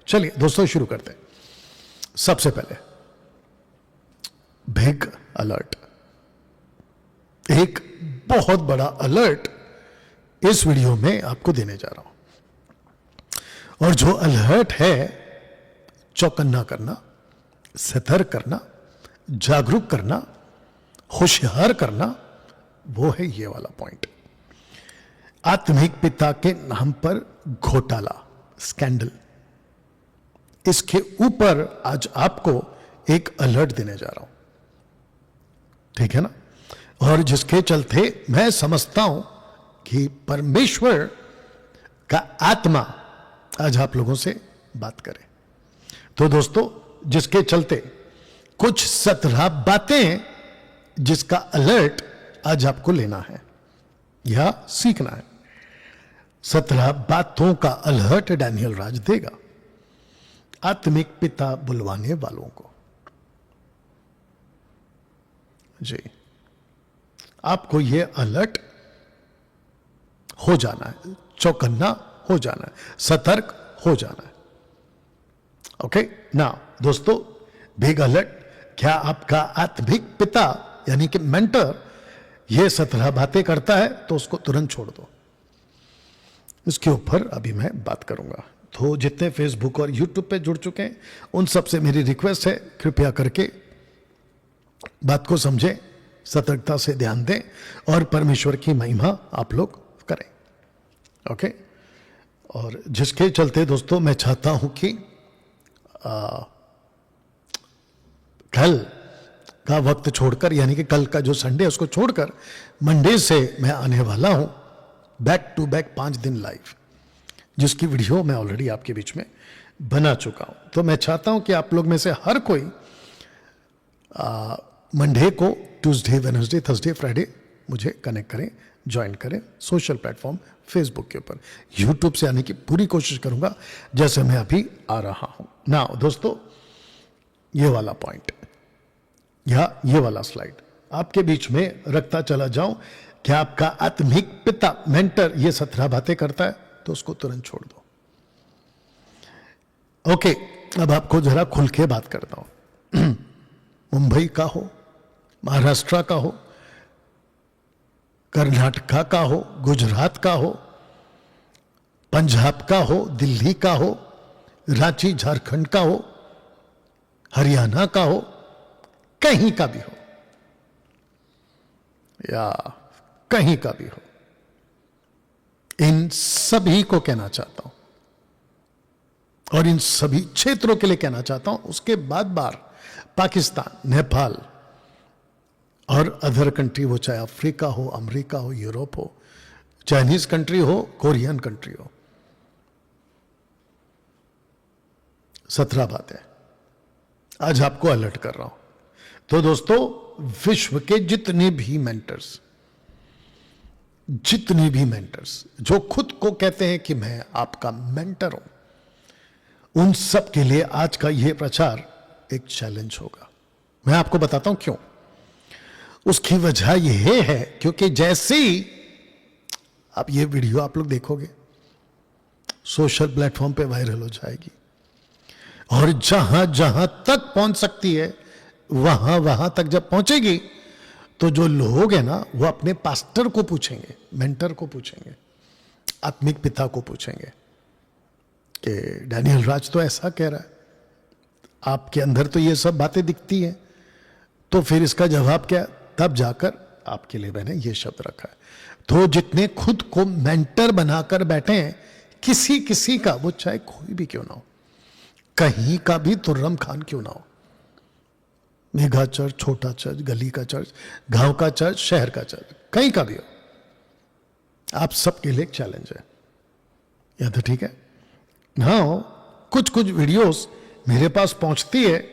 चलिए दोस्तों शुरू करते हैं। सबसे पहले बिग अलर्ट, एक बहुत बड़ा अलर्ट इस वीडियो में आपको देने जा रहा हूं। और जो अलर्ट है चौकन्ना करना, सतर्क करना, जागरूक करना, होशियार करना, वो है ये वाला पॉइंट। आत्मिक पिता के नाम पर घोटाला, स्कैंडल, इसके ऊपर आज आपको एक अलर्ट देने जा रहा हूं, ठीक है ना। और जिसके चलते मैं समझता हूं कि परमेश्वर का आत्मा आज आप लोगों से बात करे। तो दोस्तों, जिसके चलते कुछ 17 बातें जिसका अलर्ट आज आपको लेना है या सीखना है। 17 बातों का अलर्ट डैनियल राज देगा आत्मिक पिता बुलवाने वालों को। जी, आपको यह अलर्ट हो जाना है, चौकन्ना हो जाना है, सतर्क हो जाना है। ओके ना दोस्तों, बिग अलर्ट, क्या आपका आत्मिक पिता यानी कि मेंटर ये 17 बातें करता है तो उसको तुरंत छोड़ दो। इसके ऊपर अभी मैं बात करूंगा। तो जितने फेसबुक और यूट्यूब पे जुड़ चुके हैं उन सबसे मेरी रिक्वेस्ट है, कृपया करके बात को समझें, सतर्कता से ध्यान दें और परमेश्वर की महिमा आप लोग करें। ओके, और जिसके चलते दोस्तों मैं चाहता हूं कि कल का वक्त छोड़कर, यानी कि कल का जो संडे है उसको छोड़कर मंडे से मैं आने वाला हूं बैक टू बैक 5 दिन लाइव, जिसकी वीडियो मैं ऑलरेडी आपके बीच में बना चुका हूं। तो मैं चाहता हूं कि आप लोग में से हर कोई मंडे को, ट्यूसडे, वेडनेसडे, थर्सडे, फ्राइडे मुझे कनेक्ट करें, ज्वाइन करें सोशल प्लेटफॉर्म फेसबुक के ऊपर। यूट्यूब से आने की पूरी कोशिश करूंगा जैसे मैं अभी आ रहा हूं ना। दोस्तों, ये वाला पॉइंट या ये वाला स्लाइड आपके बीच में रखता चला जाऊं। क्या आपका आत्मिक पिता मेंटर ये 17 बातें करता है तो उसको तुरंत छोड़ दो। ओके, अब आपको जरा खुल के बात करता हूं। मुंबई का हो, महाराष्ट्र का हो, कर्नाटका का हो, गुजरात का हो, पंजाब का हो, दिल्ली का हो, रांची झारखंड का हो, हरियाणा का हो, कहीं का भी हो या कहीं का भी हो, इन सभी को कहना चाहता हूं और इन सभी क्षेत्रों के लिए कहना चाहता हूं। उसके बाद बार पाकिस्तान, नेपाल और अदर कंट्री हो, चाहे अफ्रीका हो, अमेरिका हो, यूरोप हो, चाइनीज कंट्री हो, कोरियन कंट्री हो, 17 बातें आज आपको अलर्ट कर रहा हूं। तो दोस्तों, विश्व के जितने भी मेंटर्स जो खुद को कहते हैं कि मैं आपका मेंटर हूं, उन सब के लिए आज का यह प्रचार एक चैलेंज होगा। मैं आपको बताता हूं क्यों। उसकी वजह यह है क्योंकि जैसे ही आप ये वीडियो आप लोग देखोगे, सोशल प्लेटफॉर्म पे वायरल हो जाएगी और जहां जहां तक पहुंच सकती है वहां तक जब पहुंचेगी तो जो लोग हैं ना वो अपने पास्टर को पूछेंगे, मेंटर को पूछेंगे, आत्मिक पिता को पूछेंगे कि डैनियल राज तो ऐसा कह रहा है, आपके अंदर तो ये सब बातें दिखती हैं, तो फिर इसका जवाब क्या। तब जाकर आपके लिए मैंने ये शब्द रखा है। तो जितने खुद को मेंटर बनाकर बैठे हैं, किसी का, वो चाहे कोई भी क्यों ना हो, कहीं का भी तुर्रम खान क्यों ना हो, मेगा चर्च, छोटा चर्च, गली का चर्च, गांव का चर्च, शहर का चर्च, कहीं का भी हो, आप सबके लिए एक चैलेंज है। या तो ठीक है ना। कुछ वीडियोस मेरे पास पहुंचती है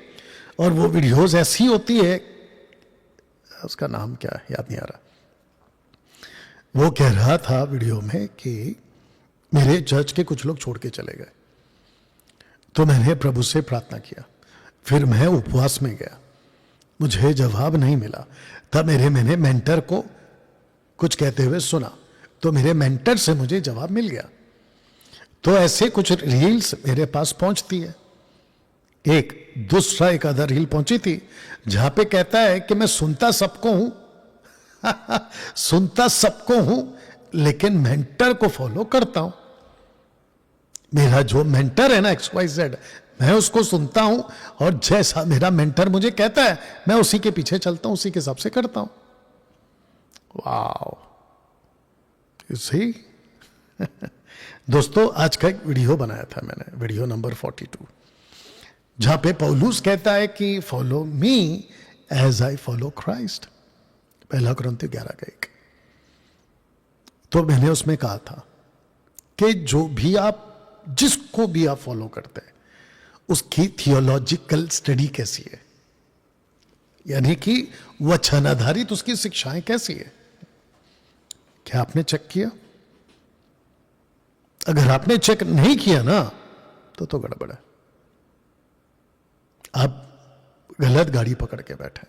और वो वीडियोस ऐसी होती है, उसका नाम क्या है याद नहीं आ रहा। वो कह रहा था वीडियो में कि मेरे चर्च के कुछ लोग छोड़ के चले गए, तो मैंने प्रभु से प्रार्थना किया, फिर मैं उपवास में गया, मुझे जवाब नहीं मिला। तब मैंने मेंटर को कुछ कहते हुए सुना, तो मेरे मेंटर से मुझे जवाब मिल गया। तो ऐसे कुछ रील्स मेरे पास पहुंचती है। एक अदर रील पहुंची थी जहां पे कहता है कि मैं सुनता सबको हूं सुनता सबको हूं, लेकिन मेंटर को फॉलो करता हूं। मेरा जो मेंटर है ना XYZ, मैं उसको सुनता हूं और जैसा मेरा मेंटर मुझे कहता है मैं उसी के पीछे चलता हूं, उसी के हिसाब से करता हूं। वाओ, सही। दोस्तों, आज का एक वीडियो बनाया था मैंने, वीडियो नंबर 42, जहां पे पौलुस कहता है कि follow me as I follow Christ, 1 कुरिन्थियों 11:1। तो मैंने उसमें कहा था कि जो भी आप, जिसको भी आप फॉलो करते हैं, उसकी थियोलॉजिकल स्टडी कैसी है, यानी कि वचन आधारित उसकी शिक्षाएं कैसी है। क्या आपने चेक किया? अगर आपने चेक नहीं किया ना तो गड़बड़ है, आप गलत गाड़ी पकड़ के बैठे।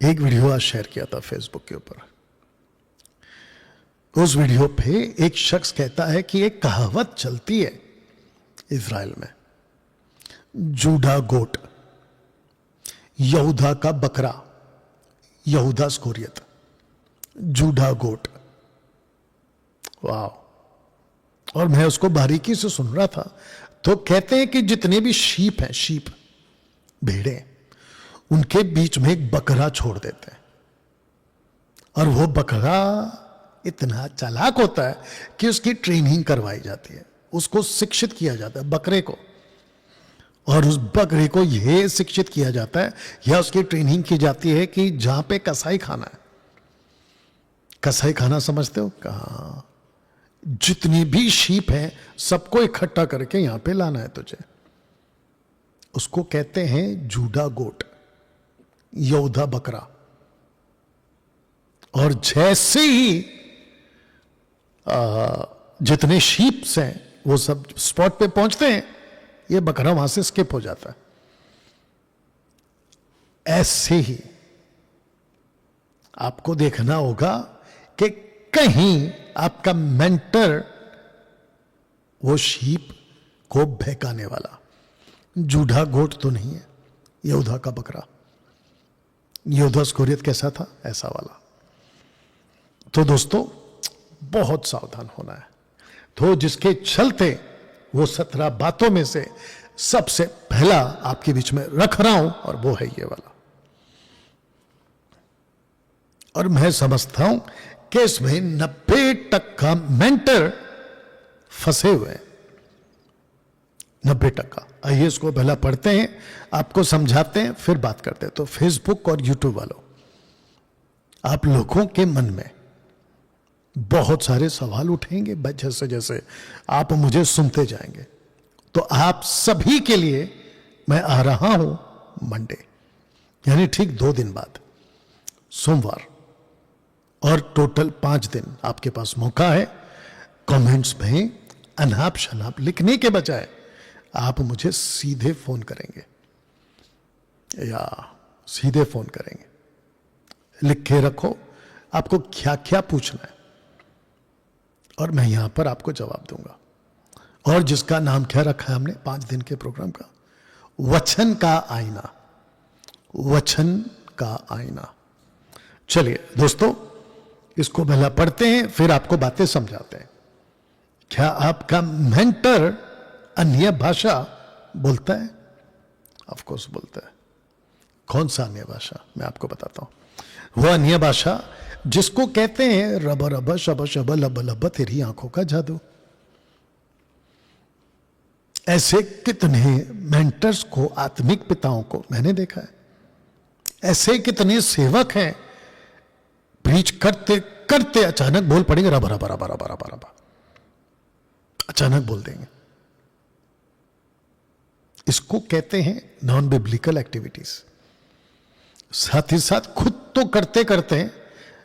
एक वीडियो आज शेयर किया था फेसबुक के ऊपर। उस वीडियो पे एक शख्स कहता है कि एक कहावत चलती है इज़राइल में, जूडा गोट, यहूदा का बकरा, यहूदा स्कोरियत, जूडा गोट। वाह। और मैं उसको बारीकी से सुन रहा था। तो कहते हैं कि जितने भी शीप हैं, शीप भेड़े, उनके बीच में एक बकरा छोड़ देते हैं, और वो बकरा इतना चालाक होता है कि उसकी ट्रेनिंग करवाई जाती है, उसको शिक्षित किया जाता है बकरे को, और उस बकरे को यह शिक्षित किया जाता है या उसकी ट्रेनिंग की जाती है कि जहां पे कसाई खाना है, कसाई खाना समझते हो? कहां? जितनी भी शीप है सबको इकट्ठा करके यहां पे लाना है तुझे। उसको कहते हैं जूडा गोट, यहूदा बकरा। और जैसे ही जितने शीप्स हैं वो सब स्पॉट पे पहुंचते हैं, ये बकरा वहां से स्किप हो जाता है। ऐसे ही आपको देखना होगा कि कहीं आपका मेंटर वो शीप को बहकाने वाला जूडा गोट तो नहीं है, यहूदा का बकरा। यहूदा स्कोरियत कैसा था? ऐसा वाला। तो दोस्तों, बहुत सावधान होना है। तो जिसके चलते वो 17 बातों में से सबसे पहला आपके बीच में रख रहा हूं, और वो है ये वाला। और मैं समझता हूं कि इसमें 90% मेंटर फंसे हुए हैं, 90%। आइए इसको पहला पढ़ते हैं, आपको समझाते हैं, फिर बात करते हैं। तो फेसबुक और यूट्यूब वालों, आप लोगों के मन में बहुत सारे सवाल उठेंगे जैसे जैसे आप मुझे सुनते जाएंगे। तो आप सभी के लिए मैं आ रहा हूं मंडे, यानी ठीक 2 दिन बाद, सोमवार, और टोटल 5 दिन आपके पास मौका है। कमेंट्स में अनाप शनाप लिखने के बजाय आप मुझे सीधे फोन करेंगे, या सीधे फोन करेंगे। लिख के रखो आपको क्या क्या पूछना है, और मैं यहां पर आपको जवाब दूंगा। और जिसका नाम क्या रखा है हमने 5 दिन के प्रोग्राम का, वचन का आईना, वचन का आईना। चलिए दोस्तों, इसको पहला पढ़ते हैं, फिर आपको बातें समझाते हैं। क्या आपका मेंटर अन्य भाषा बोलता है? ऑफ कोर्स बोलता है। कौन सा अन्य भाषा? मैं आपको बताता हूं। वो अन्य भाषा जिसको कहते हैं रब रब शब शब लब लब तेरी आंखों का जादू। ऐसे कितने मेंटर्स को, आत्मिक पिताओं को मैंने देखा है। ऐसे कितने सेवक हैं, प्रीच करते करते अचानक बोल पड़ेंगे रब रब रब रब रब रब, अचानक बोल देंगे। इसको कहते हैं नॉन बिब्लिकल एक्टिविटीज। साथ ही साथ खुद तो करते करते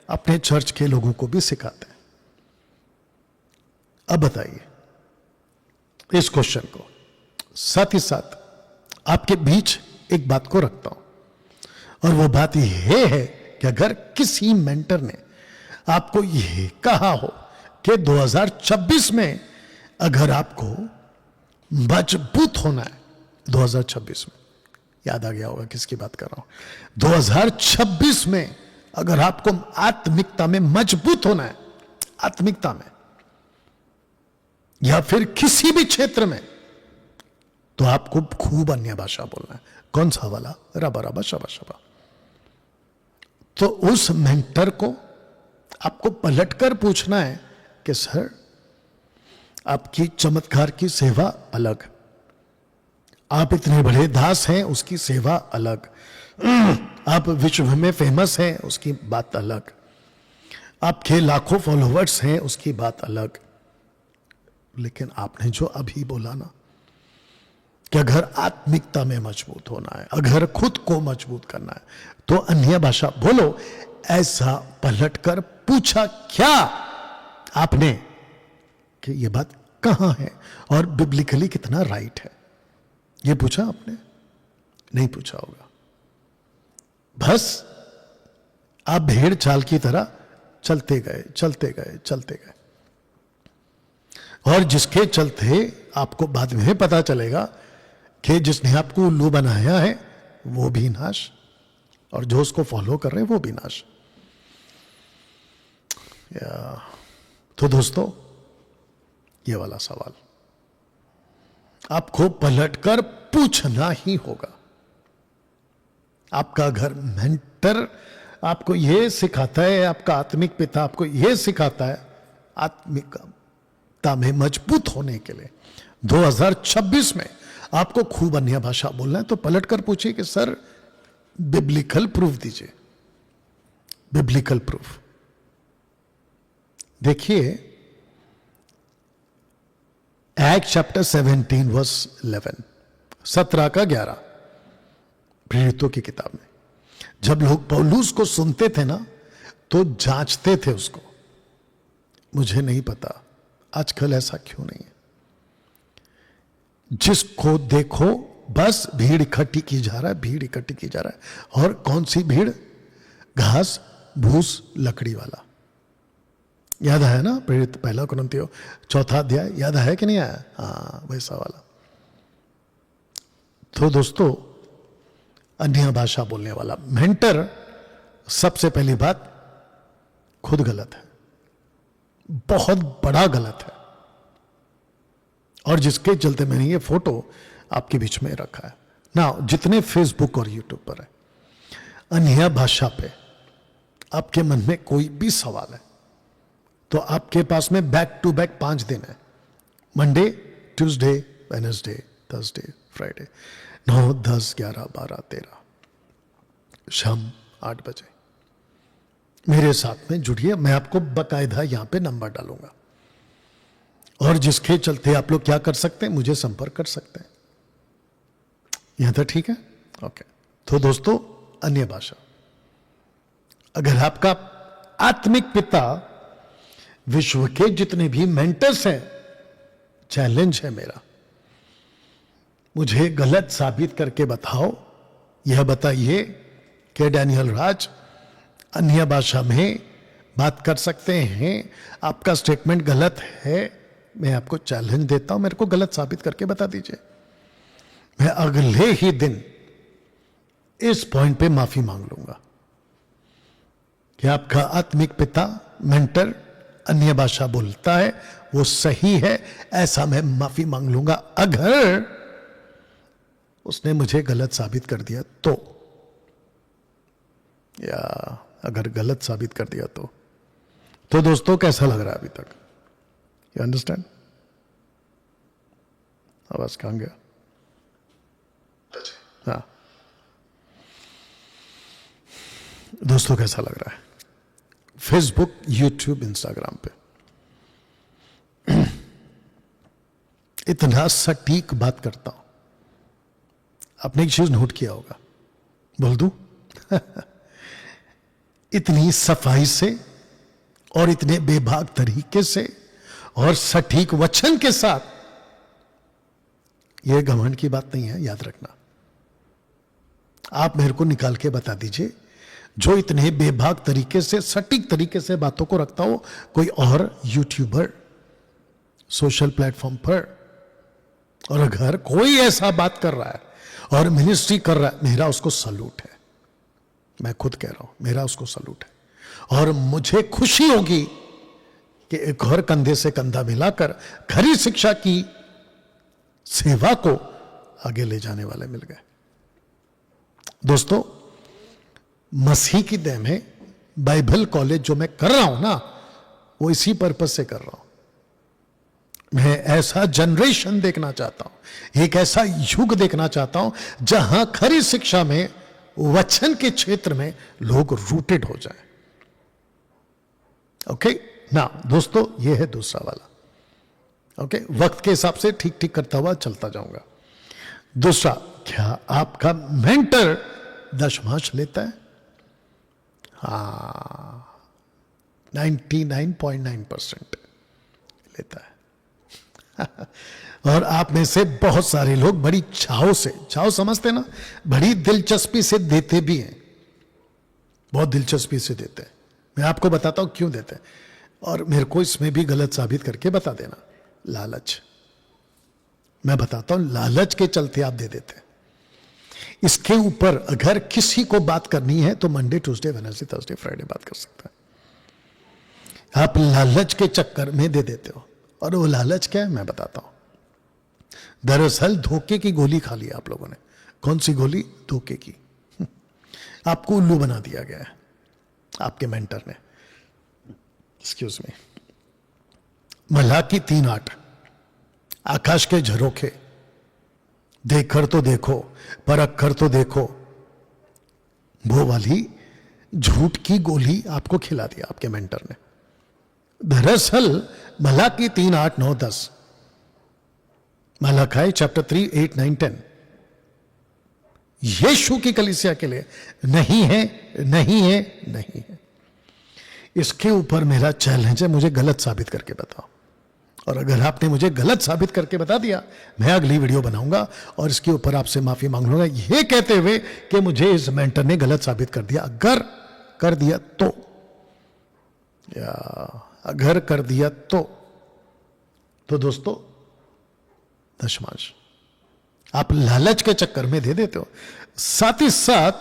अपने चर्च के लोगों को भी सिखाते हैं। अब बताइए इस क्वेश्चन को, साथ ही साथ आपके बीच एक बात को रखता हूं, और वो बात यह है कि अगर किसी मेंटर ने आपको यह कहा हो कि 2026 में अगर आपको मजबूत होना है, 2026 में, याद आ गया होगा किसकी बात कर रहा हूं, 2026 में अगर आपको आत्मिकता में मजबूत होना है, आत्मिकता में या फिर किसी भी क्षेत्र में, तो आपको खूब अन्य भाषा बोलना है। कौन सा वाला? रबा रबा शबा शबा। तो उस मेंटर को आपको पलटकर पूछना है कि सर, आपकी चमत्कार की सेवा अलग, आप इतने बड़े दास हैं, उसकी सेवा अलग, आप विश्व में फेमस हैं, उसकी बात अलग, आपके लाखों फॉलोवर्स हैं, उसकी बात अलग, लेकिन आपने जो अभी बोला ना कि अगर आत्मिकता में मजबूत होना है, अगर खुद को मजबूत करना है, तो अन्य भाषा बोलो, ऐसा पलटकर पूछा क्या आपने कि ये बात कहां है और बिब्लिकली कितना राइट है? ये पूछा आपने? नहीं पूछा होगा। बस आप भेड़ चाल की तरह चलते गए चलते गए चलते गए, और जिसके चलते आपको बाद में पता चलेगा कि जिसने आपको उल्लू बनाया है वो भी नाश, और जो उसको फॉलो कर रहे हैं वो भी नाश। तो दोस्तों, ये वाला सवाल आपको पलटकर पूछना ही होगा। आपका घर मेंटर आपको यह सिखाता है, आपका आत्मिक पिता आपको यह सिखाता है आत्मिकता में मजबूत होने के लिए 2026 में आपको खूब अन्य भाषा बोलना है, तो पलटकर पूछिए कि सर, बिब्लिकल प्रूफ दीजिए, बिब्लिकल प्रूफ। देखिए, एक्ट चैप्टर 17 वर्स 11, 17 का 11, प्रेरितों की किताब में, जब लोग पौलुस को सुनते थे ना, तो जांचते थे उसको। मुझे नहीं पता आजकल ऐसा क्यों नहीं है। जिसको देखो बस भीड़ इकट्ठी की जा रहा है, भीड़ इकट्ठी की जा रहा है। और कौन सी भीड़? घास भूस लकड़ी वाला। याद है ना प्रेरित पहला कुरिन्थियों 4 अध्याय, याद है कि नहीं आया? हाँ, वैसा वाला। तो दोस्तों, अन्य भाषा बोलने वाला मेंटर, सबसे पहली बात, खुद गलत है, बहुत बड़ा गलत है, और जिसके चलते मैंने ये फोटो आपके बीच में रखा है ना। जितने फेसबुक और यूट्यूब पर है, अन्य भाषा पे आपके मन में कोई भी सवाल है, तो आपके पास में बैक टू बैक 5 दिन है, Monday, Tuesday, Wednesday, Thursday, Friday, 9, 10, 11, 12, 13, शाम 8 बजे मेरे साथ में जुड़िए। मैं आपको बाकायदा यहां पे नंबर डालूंगा, और जिसके चलते आप लोग क्या कर सकते हैं, मुझे संपर्क कर सकते हैं। यहां तक ठीक है? ओके। तो दोस्तों, अन्य भाषा, अगर आपका आत्मिक पिता, विश्व के जितने भी मेंटर्स हैं, चैलेंज है मेरा, मुझे गलत साबित करके बताओ। यह बताइए कि डैनियल राज अन्य भाषा में बात कर सकते हैं, आपका स्टेटमेंट गलत है। मैं आपको चैलेंज देता हूं, मेरे को गलत साबित करके बता दीजिए। मैं अगले ही दिन इस पॉइंट पे माफी मांग लूंगा कि आपका आत्मिक पिता, मेंटर, अन्य भाषा बोलता है, वो सही है, ऐसा मैं माफी मांग लूंगा। अगर उसने मुझे गलत साबित कर दिया तो, या अगर गलत साबित कर दिया तो दोस्तों, कैसा लग रहा है अभी तक? You understand? आवाज कहां गया? हाँ दोस्तों, कैसा लग रहा है? फेसबुक, यूट्यूब, इंस्टाग्राम पे इतना सटीक बात करता हूं। आपने एक चीज नोट किया होगा, बोल दूं? इतनी सफाई से और इतने बेबाक तरीके से और सटीक वचन के साथ, यह घमंड की बात नहीं है, याद रखना। आप मेरे को निकाल के बता दीजिए जो इतने बेबाक तरीके से, सटीक तरीके से बातों को रखता हो कोई और यूट्यूबर सोशल प्लेटफॉर्म पर। और अगर कोई ऐसा बात कर रहा है और मिनिस्ट्री कर रहा है, मेरा उसको सलूट है। मैं खुद कह रहा हूं, मेरा उसको सलूट है। और मुझे खुशी होगी कि एक और कंधे से कंधा मिलाकर खरी शिक्षा की सेवा को आगे ले जाने वाले मिल गए। दोस्तों, मसीह की देह में बाइबल कॉलेज जो मैं कर रहा हूं ना, वो इसी पर्पस से कर रहा हूं। मैं ऐसा जनरेशन देखना चाहता हूं, एक ऐसा युग देखना चाहता हूं जहां खरी शिक्षा में, वचन के क्षेत्र में लोग रूटेड हो जाएं। ओके ना दोस्तों, ये है दूसरा वाला। ओके, वक्त के हिसाब से ठीक ठीक करता हुआ चलता जाऊंगा। दूसरा, क्या आपका मेंटर दशमांश लेता है? हाँ, 99.9% लेता है। और आप में से बहुत सारे लोग बड़ी चाव से, चाव समझते ना, बड़ी दिलचस्पी से देते भी हैं, बहुत दिलचस्पी से देते हैं। मैं आपको बताता हूं क्यों देते हैं, और मेरे को इसमें भी गलत साबित करके बता देना। लालच, मैं बताता हूं, लालच के चलते आप दे देते हैं। इसके ऊपर अगर किसी को बात करनी है तो Monday, Tuesday, Wednesday, Thursday, Friday बात कर सकता है। आप लालच के चक्कर में दे देते हो, और वो लालच क्या है मैं बताता हूं। दरअसल धोखे की गोली खा ली आप लोगों ने। कौन सी गोली? धोखे की। आपको उल्लू बना दिया गया है आपके मेंटर ने। Excuse me. मलाकी 3:8, आकाश के झरोखे देख कर तो देखो, परख कर तो देखो, वो वाली झूठ की गोली आपको खिला दिया आपके मेंटर ने। दरअसल मलाकी 3:8, 9, 10, मलाकी चैप्टर 3, 8, 9, 10 यीशु की कलीसिया के लिए नहीं है, नहीं है, नहीं है। इसके ऊपर मेरा चैलेंज है, मुझे गलत साबित करके बताओ। और अगर आपने मुझे गलत साबित करके बता दिया, मैं अगली वीडियो बनाऊंगा और इसके ऊपर आपसे माफी मांग लूंगा, यह कहते हुए कि मुझे इस मेंटर ने गलत साबित कर दिया। अगर कर दिया तो, या अगर कर दिया तो दोस्तों, दशमांश आप लालच के चक्कर में दे देते हो। साथ ही साथ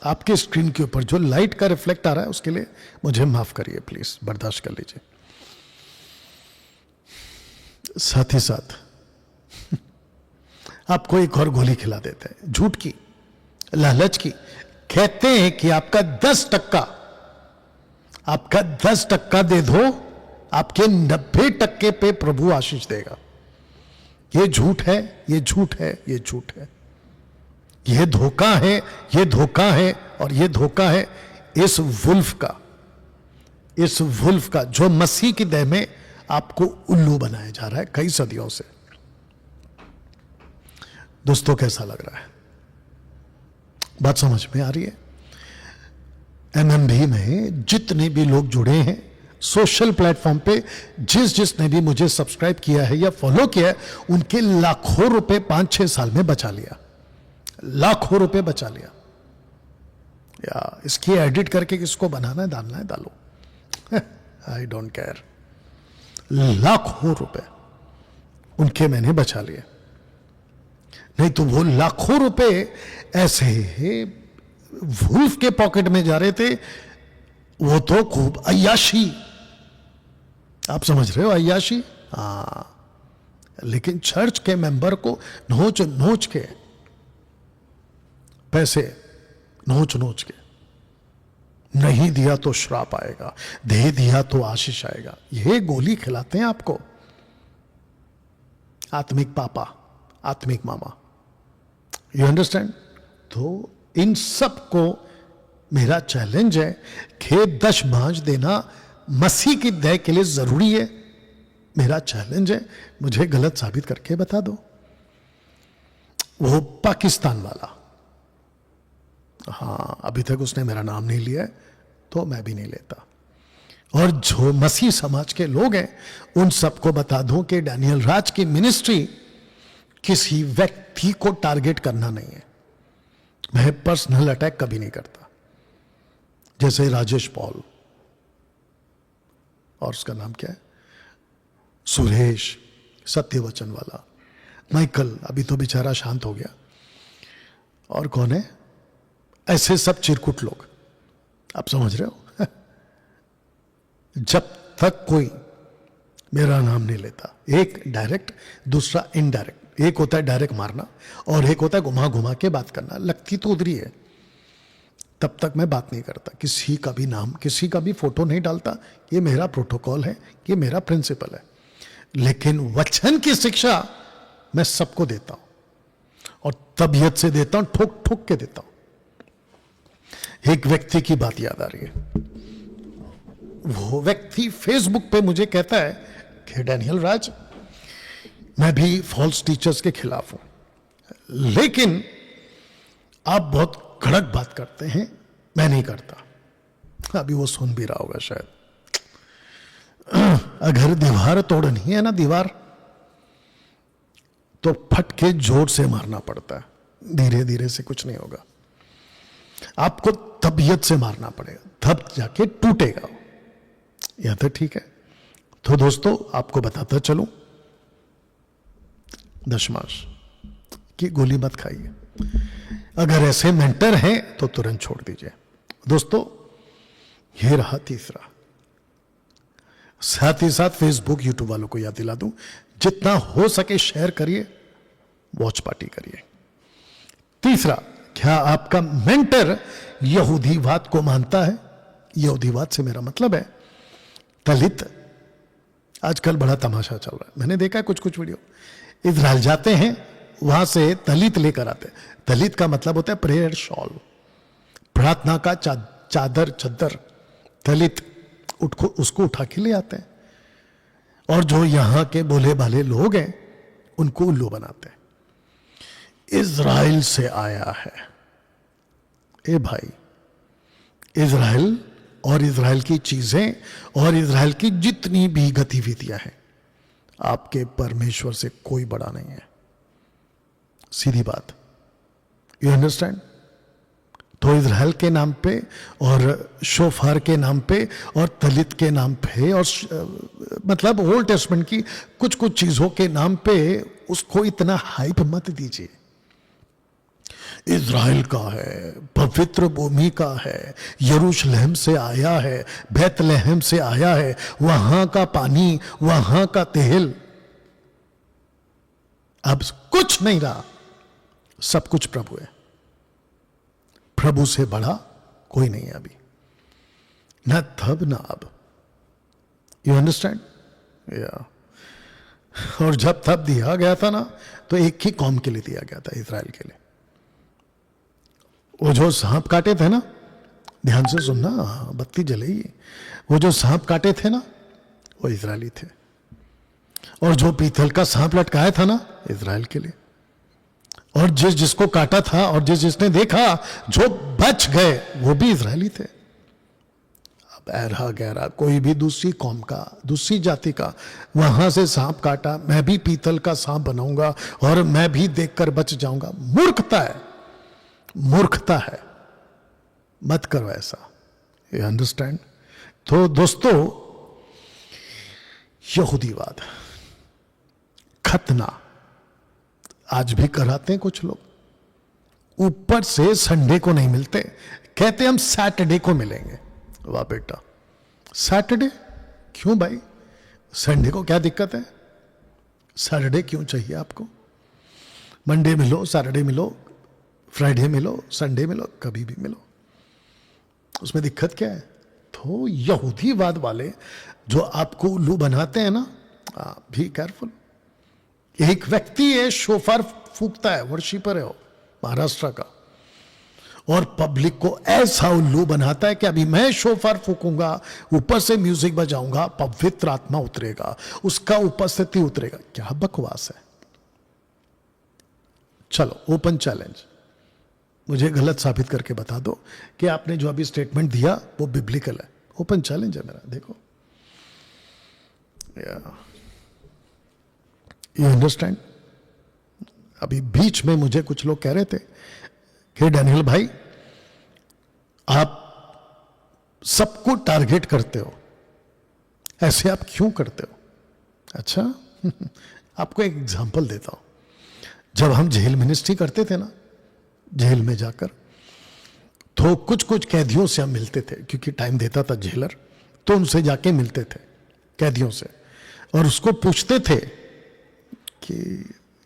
आपके स्क्रीन के ऊपर जो लाइट का रिफ्लेक्ट आ रहा है, उसके लिए मुझे माफ करिए, प्लीज बर्दाश्त कर लीजिए। साथ ही साथ आपको एक और गोली खिला देते हैं, झूठ की, लालच की। कहते हैं कि आपका 10% दे दो, आपके 90% पे प्रभु आशीष देगा। ये झूठ है, ये झूठ है, ये झूठ है, ये धोखा है, ये धोखा है, और ये धोखा है इस वुल्फ का जो मसीह की देह में आपको उल्लू बनाया जा रहा है कई सदियों से। दोस्तों, कैसा लग रहा है? बात समझ में आ रही है? एमएमबी में जितने भी लोग जुड़े हैं सोशल प्लेटफॉर्म पे, जिसने भी मुझे सब्सक्राइब किया है या फॉलो किया है, उनके लाखों रुपए 5-6 साल में बचा लिया, लाखों रुपए बचा लिया। या इसकी एडिट करके किसको बनाना है, डालना है, डालो, आई डोंट केयर। लाखों रुपए उनके मैंने बचा लिए। नहीं तो वो लाखों रुपए ऐसे वुल्फ के पॉकेट में जा रहे थे। वो तो खूब अय्याशी, आप समझ रहे हो, अय्याशी। लेकिन चर्च के मेंबर को नोच नोच के पैसे, नोच नोच के, नहीं दिया तो श्राप आएगा, दे दिया तो आशीष आएगा, ये गोली खिलाते हैं आपको आत्मिक पापा, आत्मिक मामा। You understand? तो इन सब को मेरा चैलेंज है कि दशमांश देना मसीह की दया के लिए जरूरी है। मेरा चैलेंज है, मुझे गलत साबित करके बता दो। वो पाकिस्तान वाला, हाँ, अभी तक उसने मेरा नाम नहीं लिया है, तो मैं भी नहीं लेता। और जो मसीह समाज के लोग हैं, उन सबको बता दूं कि डैनियल राज की मिनिस्ट्री किसी व्यक्ति को टारगेट करना नहीं है। मैं पर्सनल अटैक कभी नहीं करता। जैसे राजेश पॉल, और उसका नाम क्या है, सुरेश, सत्यवचन वाला, माइकल, अभी तो बेचारा शांत हो गया, और कौन है, ऐसे सब चिरकुट लोग, आप समझ रहे हो। जब तक कोई मेरा नाम नहीं लेता, एक डायरेक्ट, दूसरा इनडायरेक्ट, एक होता है डायरेक्ट मारना और एक होता है घुमा घुमा के बात करना, लगती तो उधरी है, तब तक मैं बात नहीं करता, किसी का भी नाम, किसी का भी फोटो नहीं डालता, ये मेरा प्रोटोकॉल है, ये मेरा प्रिंसिपल है। लेकिन वचन की शिक्षा मैं सबको देता हूं और तबीयत से देता हूं, ठोक ठोक के देता हूं। एक व्यक्ति की बात याद आ रही है, वो व्यक्ति फेसबुक पे मुझे कहता है कि डैनियल राज, मैं भी फॉल्स टीचर्स के खिलाफ हूं, लेकिन आप बहुत कड़क बात करते हैं, मैं नहीं करता। अभी वो सुन भी रहा होगा शायद। अगर दीवार तोड़नी है ना, दीवार, तो फट के जोर से मारना पड़ता है, धीरे धीरे से कुछ नहीं होगा, आपको तबीयत से मारना पड़ेगा, तब जाके टूटेगा। यह तो ठीक है। तो दोस्तों, आपको बताता चलूं, दशमाश की गोली मत खाइए, अगर ऐसे मेंटर हैं तो तुरंत छोड़ दीजिए। दोस्तों, यह रहा तीसरा। साथ ही साथ फेसबुक, यूट्यूब वालों को याद दिला दूं, जितना हो सके शेयर करिए, वॉच पार्टी करिए। तीसरा, क्या आपका मेंटर यहूदीवाद को मानता है? यहूदीवाद से मेरा मतलब है दलित। आजकल बड़ा तमाशा चल रहा है, मैंने देखा है कुछ कुछ वीडियो, इजराइल जाते हैं, वहां से दलित लेकर आते हैं। दलित का मतलब होता है प्रेयर शॉल, प्रार्थना का चादर, चद्दर, दलित उसको उठा के ले आते हैं, और जो यहां के बोले भाले लोग हैं उनको उल्लू बनाते हैं। इजराइल से आया है, ए भाई, इजराइल और इजराइल की चीजें और इजराइल की जितनी भी गतिविधियां हैं, आपके परमेश्वर से कोई बड़ा नहीं है, सीधी बात। You understand? तो इजराइल के नाम पे और शोफार के नाम पे और दलित के नाम पे और मतलब ओल्ड टेस्टमेंट की कुछ कुछ चीजों के नाम पे उसको इतना हाइप मत दीजिए। इजराइल का है, पवित्र भूमि का है, यरूशलेम से आया है, बैतलहम से आया है, वहां का पानी, वहां का तेल, अब कुछ नहीं रहा, सब कुछ प्रभु है। प्रभु से बड़ा कोई नहीं है अभी, ना तब ना अब। You understand? या और जब तब दिया गया था ना, तो एक ही कौम के लिए दिया गया था, इजराइल के लिए। वो जो सांप काटे थे ना, ध्यान से सुनना, बत्ती जलेगी, वो जो सांप काटे थे ना, वो इजरायली थे, और जो पीतल का सांप लटकाया था ना, इजराइल के लिए, और जिसको काटा था और जिसने देखा, जो बच गए वो भी इजरायली थे। अब ऐरा गहरा कोई भी दूसरी कौम का, दूसरी जाति का वहां से सांप काटा, मैं भी पीतल का सांप बनाऊंगा और मैं भी देखकर बच जाऊंगा, मूर्खता है, मूर्खता है, मत करो ऐसा। You understand? तो दोस्तों, यहूदीवाद, खतना आज भी कराते हैं कुछ लोग, ऊपर से संडे को नहीं मिलते, कहते हम सैटरडे को मिलेंगे। वाह बेटा, सैटरडे क्यों भाई? संडे को क्या दिक्कत है? सैटरडे क्यों चाहिए आपको? मंडे मिलो, सैटरडे मिलो, फ्राइडे मिलो, संडे मिलो, कभी भी मिलो, उसमें दिक्कत क्या है? तो यहूदीवाद वाले जो आपको उल्लू बनाते हैं ना, बी केयरफुल। एक व्यक्ति है, शोफार फूकता है, वर्शिपर है वो, महाराष्ट्र का, और पब्लिक को ऐसा उल्लू बनाता है कि अभी मैं शोफार फूकूंगा, ऊपर से म्यूजिक बजाऊंगा, पवित्र आत्मा उतरेगा, उसका उपस्थिति उतरेगा। क्या बकवास है। चलो, ओपन चैलेंज, मुझे गलत साबित करके बता दो कि आपने जो अभी स्टेटमेंट दिया वो बिब्लिकल है। ओपन चैलेंज है मेरा, देखो। You understand? अभी बीच में मुझे कुछ लोग कह रहे थे कि डैनियल भाई, आप सबको टारगेट करते हो, ऐसे आप क्यों करते हो? अच्छा आपको एक एग्जांपल देता हूं। जब हम जेल मिनिस्ट्री करते थे ना, जेल में जाकर, तो कुछ कुछ कैदियों से हम मिलते थे, क्योंकि टाइम देता था जेलर, तो उनसे जाके मिलते थे कैदियों से, और उसको पूछते थे कि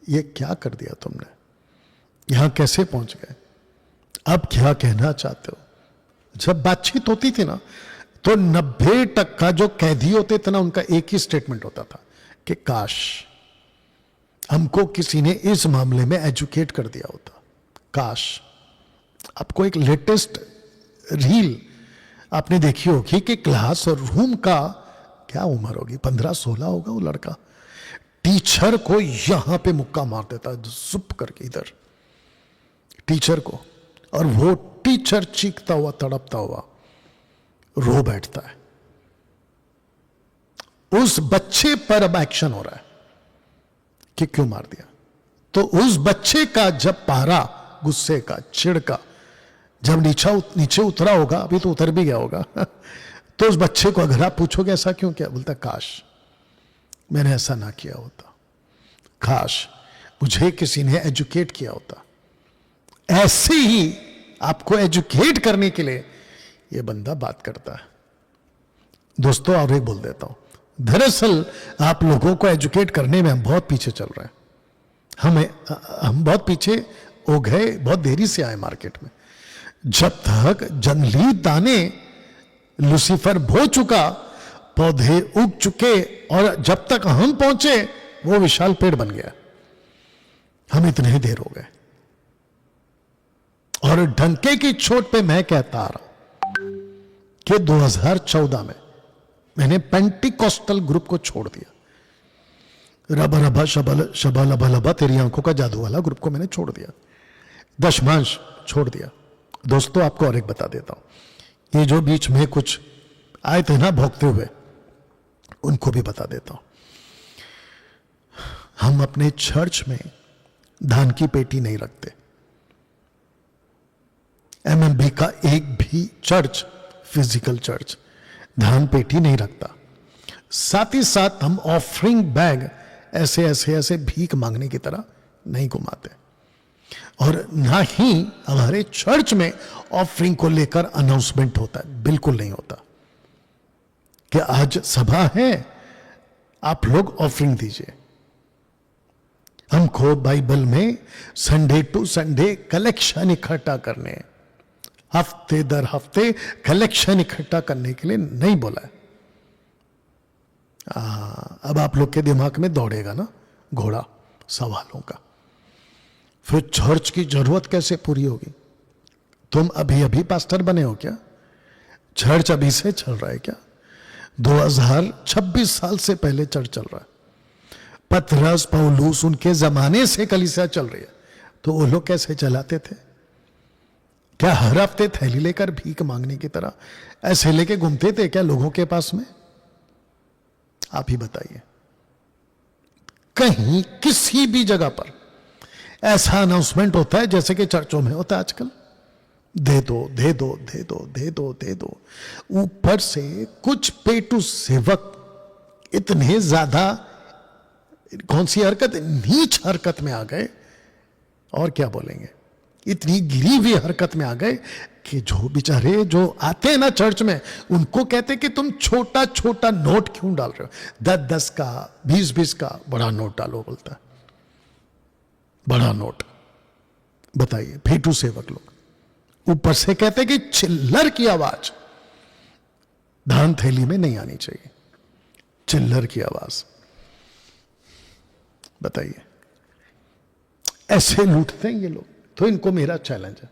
ये क्या कर दिया तुमने, यहां कैसे पहुंच गए, अब क्या कहना चाहते हो। जब बातचीत होती थी ना, तो 90% जो कैदी होते थे ना, उनका एक ही स्टेटमेंट होता था कि काश हमको किसी ने इस मामले में एजुकेट कर दिया होता, काश। आपको एक लेटेस्ट रील आपने देखी होगी कि क्लास और रूम का क्या उम्र होगी, 15-16 होगा वो लड़का, टीचर को यहां पे मुक्का मार देता है, जुप करके इधर टीचर को, और वो टीचर चीखता हुआ तड़पता हुआ रो बैठता है। उस बच्चे पर अब एक्शन हो रहा है कि क्यों मार दिया। तो उस बच्चे का जब पारा गुस्से का, चिढ़ का, जब नीचे उतरा होगा, अभी तो उतर भी गया होगा तो उस बच्चे को अगर आप पूछोगे ऐसा क्यों किया, बोलता काश मैंने ऐसा ना किया होता, काश मुझे किसी ने एजुकेट किया होता। ऐसे ही आपको एजुकेट करने के लिए यह बंदा बात करता है। दोस्तों और एक बोल देता हूं, दरअसल आप लोगों को एजुकेट करने में हम बहुत पीछे चल रहे हैं। हम बहुत पीछे हो गए, बहुत देरी से आए मार्केट में। जब तक जंगली दाने लूसीफर बो चुका, पौधे उग चुके, और जब तक हम पहुंचे वो विशाल पेड़ बन गया, हम इतने ही देर हो गए। और डंके की चोट पे मैं कहता आ रहा हूं कि 2014 में मैंने पेंटिकॉस्टल ग्रुप को छोड़ दिया। रबा रबा शबा लबा लबा तेरी आंखों का जादू वाला ग्रुप को मैंने छोड़ दिया, दशमांश छोड़ दिया। दोस्तों आपको और एक बता देता हूं, ये जो बीच में कुछ आए थे ना भौंकते हुए, उनको भी बता देता हूं। हम अपने चर्च में धान की पेटी नहीं रखते। एमएमबी का एक भी चर्च, फिजिकल चर्च, धान पेटी नहीं रखता। साथ ही साथ हम ऑफरिंग बैग ऐसे ऐसे ऐसे भीख मांगने की तरह नहीं घुमाते, और ना ही हमारे चर्च में ऑफरिंग को लेकर अनाउंसमेंट होता है, बिल्कुल नहीं होता कि आज सभा है आप लोग ऑफरिंग दीजिए। हमको बाइबल में संडे टू संडे कलेक्शन इकट्ठा करने, हफ्ते दर हफ्ते कलेक्शन इकट्ठा करने के लिए नहीं बोला है। अब आप लोग के दिमाग में दौड़ेगा ना घोड़ा सवालों का, फिर चर्च की जरूरत कैसे पूरी होगी? तुम अभी अभी पास्टर बने हो क्या? चर्च अभी से चल रहा है क्या? 2026 साल से पहले चर्च चल रहा है। पतरस पौलुस उनके जमाने से कलीसिया चल रही है, तो वो लोग कैसे चलाते थे? क्या हर हफ्ते थैली लेकर भीख मांगने की तरह ऐसे लेके घूमते थे क्या लोगों के पास में? आप ही बताइए। कहीं किसी भी जगह पर ऐसा अनाउंसमेंट होता है जैसे कि चर्चों में होता है आजकल? दे दो दे दो दे दो दे दो दे दो। ऊपर से कुछ पेटू सेवक इतने ज्यादा, कौन सी हरकत, नीच हरकत में आ गए, और क्या बोलेंगे, इतनी गिरी हुई हरकत में आ गए कि जो बेचारे जो आते हैं ना चर्च में, उनको कहते कि तुम छोटा छोटा नोट क्यों डाल रहे हो, 10-10 का 20-20 का बड़ा नोट डालो, बोलता है बड़ा नोट। बताइए, फेटू सेवक लोग ऊपर से कहते कि चिल्लर की आवाज धान थैली में नहीं आनी चाहिए, चिल्लर की आवाज। बताइए, ऐसे लूटते हैं ये लोग। तो इनको मेरा चैलेंज है,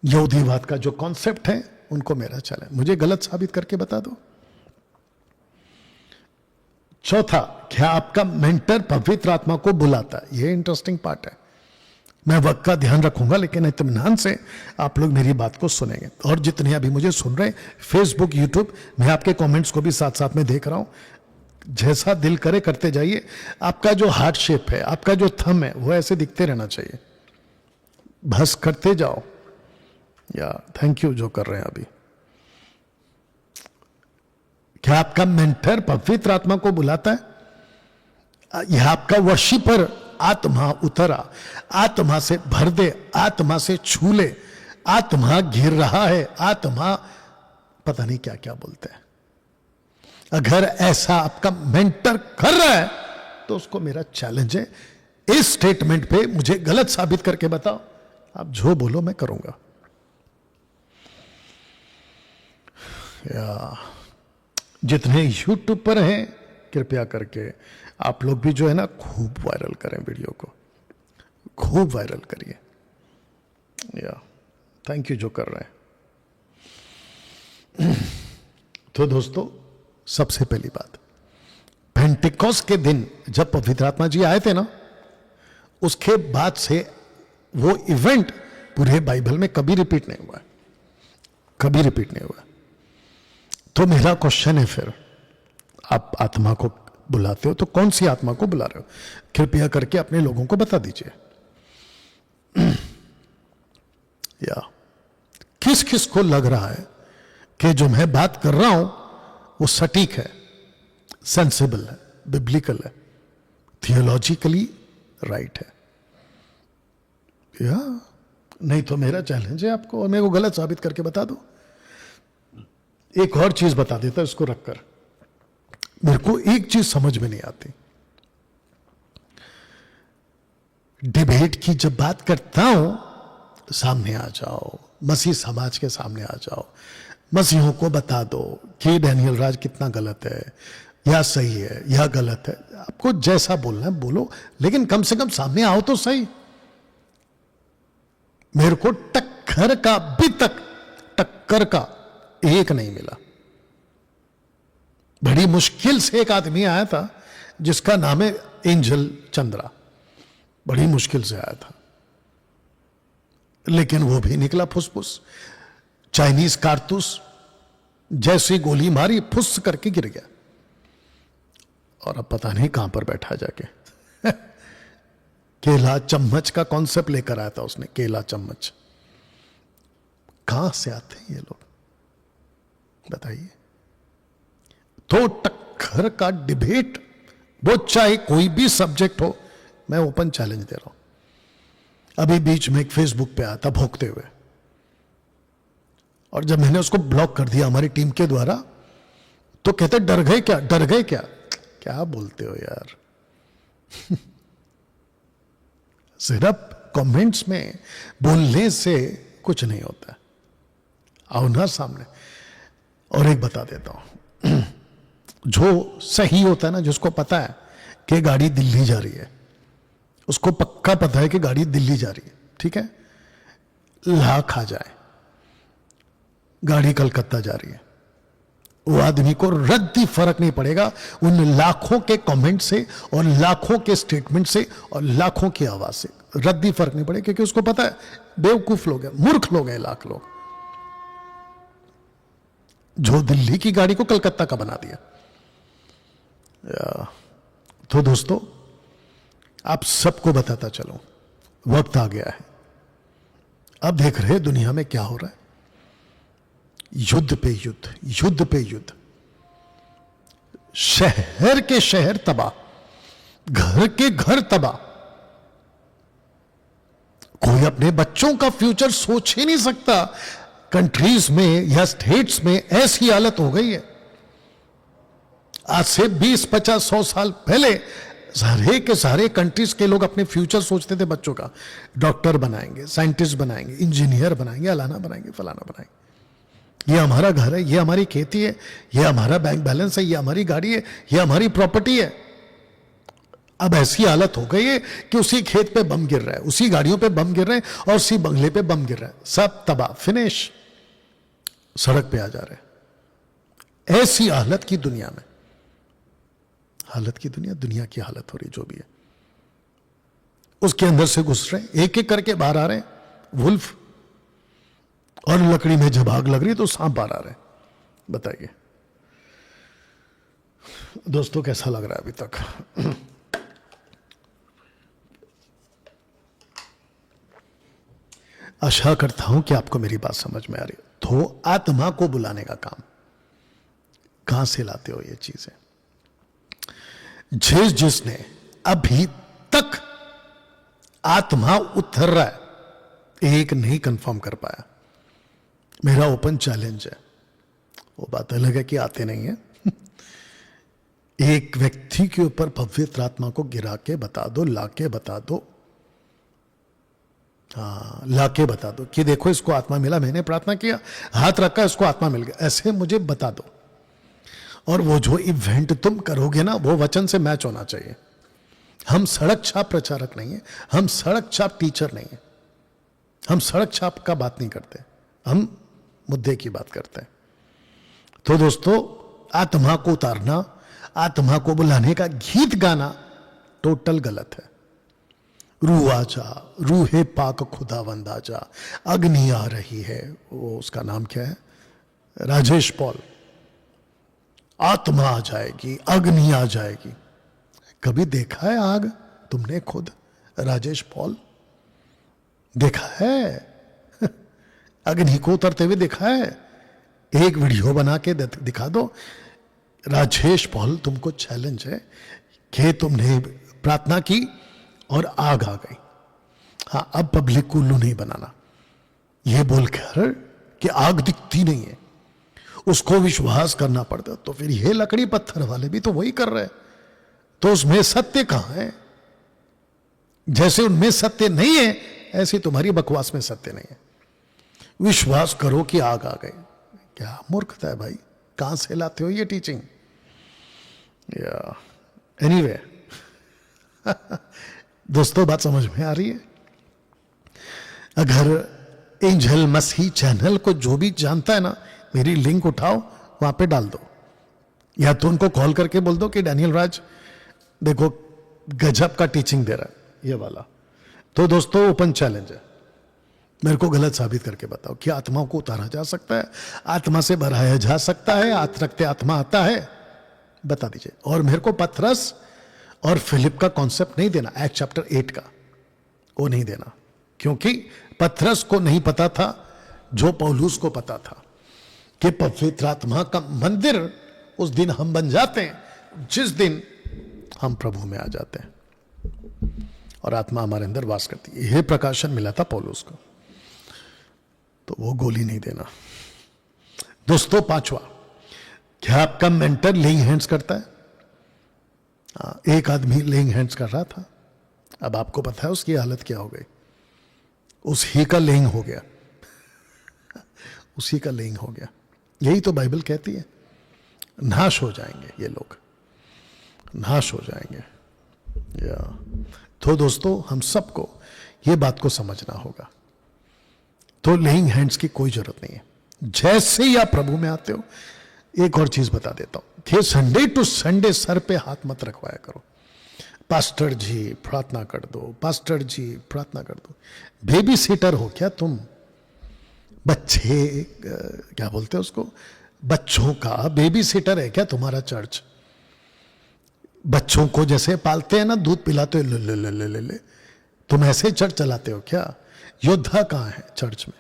यहूदीवाद का जो कॉन्सेप्ट है उनको मेरा चैलेंज, मुझे गलत साबित करके बता दो। चौथा, क्या आपका मेंटर पवित्र आत्मा को बुलाता है? यह इंटरेस्टिंग पार्ट है, मैं वक्त का ध्यान रखूंगा, लेकिन इत्मीनान से आप लोग मेरी बात को सुनेंगे। और जितने अभी मुझे सुन रहे फेसबुक यूट्यूब, मैं आपके कमेंट्स को भी साथ साथ में देख रहा हूं, जैसा दिल करे करते जाइए। आपका जो हार्ट शेप है, आपका जो थंब है, वो ऐसे दिखते रहना चाहिए, बस करते जाओ। या थैंक यू जो कर रहे हैं अभी। क्या आपका मेंटर पवित्र आत्मा को बुलाता है? यह आपका वर्शिपर आत्मा उतरा, आत्मा से भर दे, आत्मा से छू ले, आत्मा घिर रहा है, आत्मा पता नहीं क्या क्या बोलते हैं। अगर ऐसा आपका मेंटर कर रहा है तो उसको मेरा चैलेंज है, इस स्टेटमेंट पे मुझे गलत साबित करके बताओ। आप जो बोलो मैं करूंगा। या जितने यूट्यूब पर हैं कृपया करके आप लोग भी जो है ना खूब वायरल करें, वीडियो को खूब वायरल करिए। या थैंक यू जो कर रहे हैं। तो दोस्तों, सबसे पहली बात, पेंटिकॉस्ट के दिन जब पवित्र आत्मा जी आए थे ना, उसके बाद से वो इवेंट पूरे बाइबल में कभी रिपीट नहीं हुआ, कभी रिपीट नहीं हुआ। तो मेरा क्वेश्चन है, फिर आप आत्मा को बुलाते हो तो कौन सी आत्मा को बुला रहे हो? कृपया करके अपने लोगों को बता दीजिए। या किस किस को लग रहा है कि जो मैं बात कर रहा हूं वो सटीक है, सेंसिबल है, बिब्लिकल है, थियोलॉजिकली राइट है? या नहीं तो मेरा चैलेंज है आपको, और मेरे को गलत साबित करके बता दो। एक और चीज बता देता इसको रखकर, मेरे को एक चीज समझ में नहीं आती। डिबेट की जब बात करता हूं, सामने आ जाओ, मसीह समाज के सामने आ जाओ, मसीहों को बता दो कि डैनियल राज कितना गलत है या सही है या गलत है। आपको जैसा बोलना है बोलो, लेकिन कम से कम सामने आओ तो सही। मेरे को टक्कर का अभी तक टक्कर का एक नहीं मिला। बड़ी मुश्किल से एक आदमी आया था जिसका नाम है एंजल चंद्रा, बड़ी मुश्किल से आया था, लेकिन वो भी निकला फुसफुस। चाइनीज कारतूस जैसी गोली मारी, फुस करके गिर गया, और अब पता नहीं कहां पर बैठा जाके। केला चम्मच का कॉन्सेप्ट लेकर आया था उसने, केला चम्मच। कहां से आते हैं ये लोग बताइए? तो टक्कर का डिबेट, वो चाहे कोई भी सब्जेक्ट हो, मैं ओपन चैलेंज दे रहा हूं। अभी बीच में एक फेसबुक पे आया था भोंकते हुए, और जब मैंने उसको ब्लॉक कर दिया हमारी टीम के द्वारा, तो कहते डर गए क्या, डर गए क्या? क्या बोलते हो यार? सिर्फ कमेंट्स में बोलने से कुछ नहीं होता, आओ ना सामने। और एक बता देता हूं, जो सही होता है ना, जिसको पता है कि गाड़ी दिल्ली जा रही है, उसको पक्का पता है कि गाड़ी दिल्ली जा रही है, ठीक है, लाख आ जाए गाड़ी कलकत्ता जा रही है, वो आदमी को रद्दी फर्क नहीं पड़ेगा उन लाखों के कमेंट से और लाखों के स्टेटमेंट से और लाखों की आवाज से, रद्दी फर्क नहीं पड़ेगा, क्योंकि उसको पता है बेवकूफ लोग हैं, मूर्ख लोग हैं लाख लोग, जो दिल्ली की गाड़ी को कलकत्ता का बना दिया। तो दोस्तों, आप सबको बताता चलो, वक्त आ गया है। अब देख रहे दुनिया में क्या हो रहा है, युद्ध पे युद्ध, युद्ध पे युद्ध, शहर के शहर तबाह, घर के घर तबाह। कोई अपने बच्चों का फ्यूचर सोच ही नहीं सकता। कंट्रीज में या स्टेट्स में ऐसी हालत हो गई है। आज से 20, 50, 100 साल पहले सारे के सारे कंट्रीज के लोग अपने फ्यूचर सोचते थे बच्चों का, डॉक्टर बनाएंगे, साइंटिस्ट बनाएंगे, इंजीनियर बनाएंगे, अलाना बनाएंगे, फलाना बनाएंगे। ये हमारा घर है, ये हमारी खेती है, ये हमारा बैंक बैलेंस है, ये हमारी गाड़ी है, ये हमारी प्रॉपर्टी है। अब ऐसी हालत हो गई है कि उसी खेत पे बम गिर रहा है, उसी गाड़ियों पे बम गिर रहे हैं और उसी बंगले पे बम गिर रहा है, सब तबाह, फिनिश, सड़क पे आ जा रहे हैं। ऐसी हालत की दुनिया में, हालत की दुनिया की हालत हो रही जो भी है, उसके अंदर से घुस रहे हैं, एक एक करके बाहर आ रहे हैं वुल्फ, और लकड़ी में जब आग लग रही है तो सांप बाहर आ रहे हैं। बताइए दोस्तों, कैसा लग रहा है अभी तक? आशा करता हूं कि आपको मेरी बात समझ में आ रही है। तो आत्मा को बुलाने का काम कहां से लाते हो ये चीजें? जिसने अभी तक आत्मा उतर रहा है, एक नहीं कंफर्म कर पाया, मेरा ओपन चैलेंज है। वो बात अलग है कि आते नहीं है। एक व्यक्ति के ऊपर पवित्र आत्मा को गिरा के बता दो, लाके बता दो, लाके बता दो कि देखो इसको आत्मा मिला, मैंने प्रार्थना किया, हाथ रखा, इसको आत्मा मिल गया, ऐसे मुझे बता दो। और वो जो इवेंट तुम करोगे ना, वो वचन से मैच होना चाहिए। हम सड़क छाप प्रचारक नहीं है, हम सड़क छाप टीचर नहीं है, हम सड़क छाप का बात नहीं करते, हम मुद्दे की बात करते हैं। तो दोस्तों, आत्मा को उतारना, आत्मा को बुलाने का गीत गाना टोटल गलत है। रूह आजा, रूहे पाक खुदावंद आजा, अग्नि आ रही है, वो उसका नाम क्या है, राजेश पॉल, आत्मा आ जाएगी, अग्नि आ जाएगी। कभी देखा है आग तुमने खुद, राजेश पॉल? देखा है? अग्नि को उतरते हुए देखा है? एक वीडियो बना के दिखा दो। राजेश पॉल, तुमको चैलेंज है कि तुमने प्रार्थना की और आग आ गई। हाँ, अब पब्लिक को उल्लू नहीं बनाना, यह बोलकर कि आग दिखती नहीं है, उसको विश्वास करना पड़ता। तो फिर ये लकड़ी पत्थर वाले भी तो वही कर रहे हैं, तो उसमें सत्य कहां है? जैसे उनमें सत्य नहीं है, ऐसी तुम्हारी बकवास में सत्य नहीं है। विश्वास करो कि आग आ गई। क्या मूर्खता है भाई, कहां से लाते हो ये टीचिंग? या एनीवे, दोस्तों बात समझ में आ रही है? अगर एंजल मसीह चैनल को जो भी जानता है ना, मेरी लिंक उठाओ, वहां पे डाल दो, या तो उनको कॉल करके बोल दो कि डैनियल राज देखो गजब का टीचिंग दे रहा है ये वाला। तो दोस्तों, ओपन चैलेंज है, मेरे को गलत साबित करके बताओ कि आत्माओं को उतारा जा सकता है, आत्मा से भराया जा सकता है, हाथ रखते आत्मा आता है, बता दीजिए। और मेरे को पतरस और फिलिप का कॉन्सेप्ट नहीं देना, एक्ट चैप्टर 8 का, वो नहीं देना, क्योंकि पतरस को नहीं पता था जो पौलुस को पता था कि पवित्र आत्मा का मंदिर उस दिन हम बन जाते हैं जिस दिन हम प्रभु में आ जाते हैं और आत्मा हमारे अंदर वास करती है। यह प्रकाशन मिला था पौलुस को, तो वो गोली नहीं देना। दोस्तों, पांचवा, क्या आपका मेंटर लेइंग हैंड्स करता है? एक आदमी लेइंग हैंड्स कर रहा था, अब आपको पता है उसकी हालत क्या हो गई, उसी का लेइंग हो गया, उसी का लेइंग हो गया। यही तो बाइबल कहती है, नाश हो जाएंगे ये लोग, नाश हो जाएंगे। या तो दोस्तों, हम सबको ये बात को समझना होगा। तो लेइंग हैंड्स की कोई जरूरत नहीं है। जैसे ही आप प्रभु में आते हो, एक और चीज बता देता हूं कि संडे टू संडे सर पे हाथ मत रखवाया करो। पास्टर जी प्रार्थना कर दो, पास्टर जी प्रार्थना कर दो। बेबी सीटर हो क्या तुम? बच्चे क्या बोलते हैं उसको, बच्चों का बेबी सीटर है क्या तुम्हारा चर्च? बच्चों को जैसे पालते हैं ना, दूध पिलाते हो, ले ले ले ले ले, तुम ऐसे चर्च चलाते हो क्या? योद्धा कहां है चर्च में?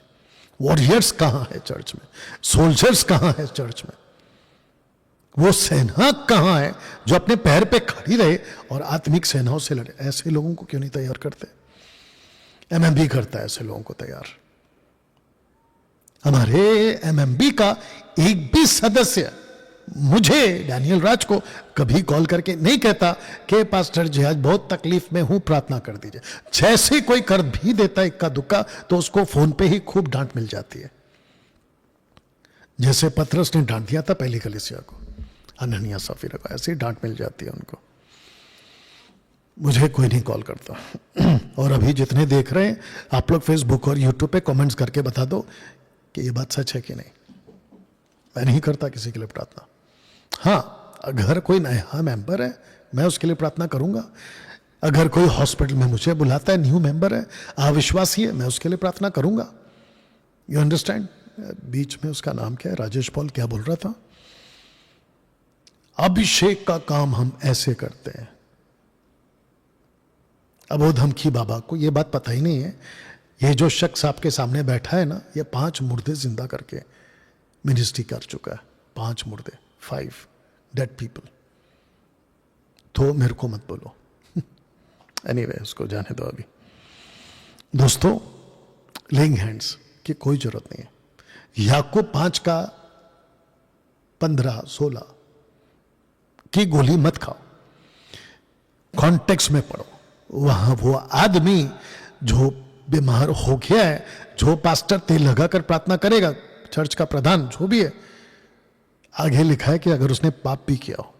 वॉरियर्स कहां है चर्च में? सोल्जर्स कहां है चर्च में? वो सेना कहां है जो अपने पैर पे खड़ी रहे और आत्मिक सेनाओं से लड़े? ऐसे लोगों को क्यों नहीं तैयार करते? एमएमबी करता है ऐसे लोगों को तैयार। हमारे एमएमबी का एक भी सदस्य मुझे डैनियल राज को कभी कॉल करके नहीं कहता कि पास्टर जी आज बहुत तकलीफ में हूं, प्रार्थना कर दीजिए। जैसे कोई कर भी देता है इक्का दुक्का, तो उसको फोन पे ही खूब डांट मिल जाती है। जैसे पतरस ने डांट दिया था पहली कलीसिया को, अननिया सफीरा को, ऐसे ही डांट मिल जाती है उनको। मुझे कोई नहीं कॉल करता। और अभी जितने देख रहे हैं आप लोग फेसबुक और यूट्यूब पे कमेंट्स करके बता दो कि ये बात सच है कि नहीं। मैं नहीं करता किसी के लिए प्रार्थना। हाँ, अगर कोई नया मेंबर है मैं उसके लिए प्रार्थना करूंगा। अगर कोई हॉस्पिटल में मुझे बुलाता है, न्यू मेंबर है, अविश्वासी है, मैं उसके लिए प्रार्थना करूंगा। You understand? बीच में उसका नाम क्या है, राजेश पॉल क्या बोल रहा था? अभिषेक का काम हम ऐसे करते हैं। अबोधमखी बाबा को यह बात पता ही नहीं है, ये जो शख्स आपके सामने बैठा है ना, ये 5 मुर्दे जिंदा करके मिनिस्ट्री कर चुका है। 5 मुर्दे 5 डेड पीपल। तो मेरे को मत बोलो। एनीवे, उसको जाने दो अभी। दोस्तों, लेइंग हैंड्स की कोई जरूरत नहीं है। याकूब 5 का 15-16 की गोली मत खाओ, कॉन्टेक्स्ट में पढ़ो। वहां वो आदमी जो बीमार हो गया है, जो पास्टर तेल लगाकर प्रार्थना करेगा, चर्च का प्रधान जो भी है, आगे लिखा है कि अगर उसने पाप भी किया हो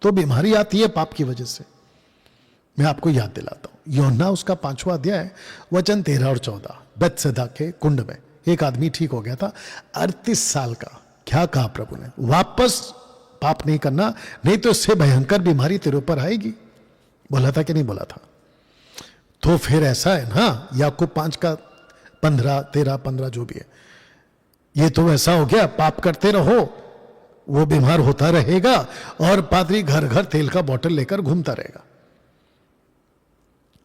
तो बीमारी आती है पाप की वजह से। मैं आपको याद दिलाता हूं, यूहन्ना उसका 5वां अध्याय वचन 13 और 14, बेतसैदा के कुंड में एक आदमी ठीक हो गया था, 38 साल का। क्या कहा प्रभु ने? वापस पाप नहीं करना, नहीं तो इससे भयंकर बीमारी तेरे ऊपर आएगी। बोला था कि नहीं बोला था? तो फिर ऐसा है ना, याकूब 5 का 13-15 जो भी है, ये तो ऐसा हो गया, पाप करते रहो, वो बीमार होता रहेगा और पादरी घर घर तेल का बोतल लेकर घूमता रहेगा।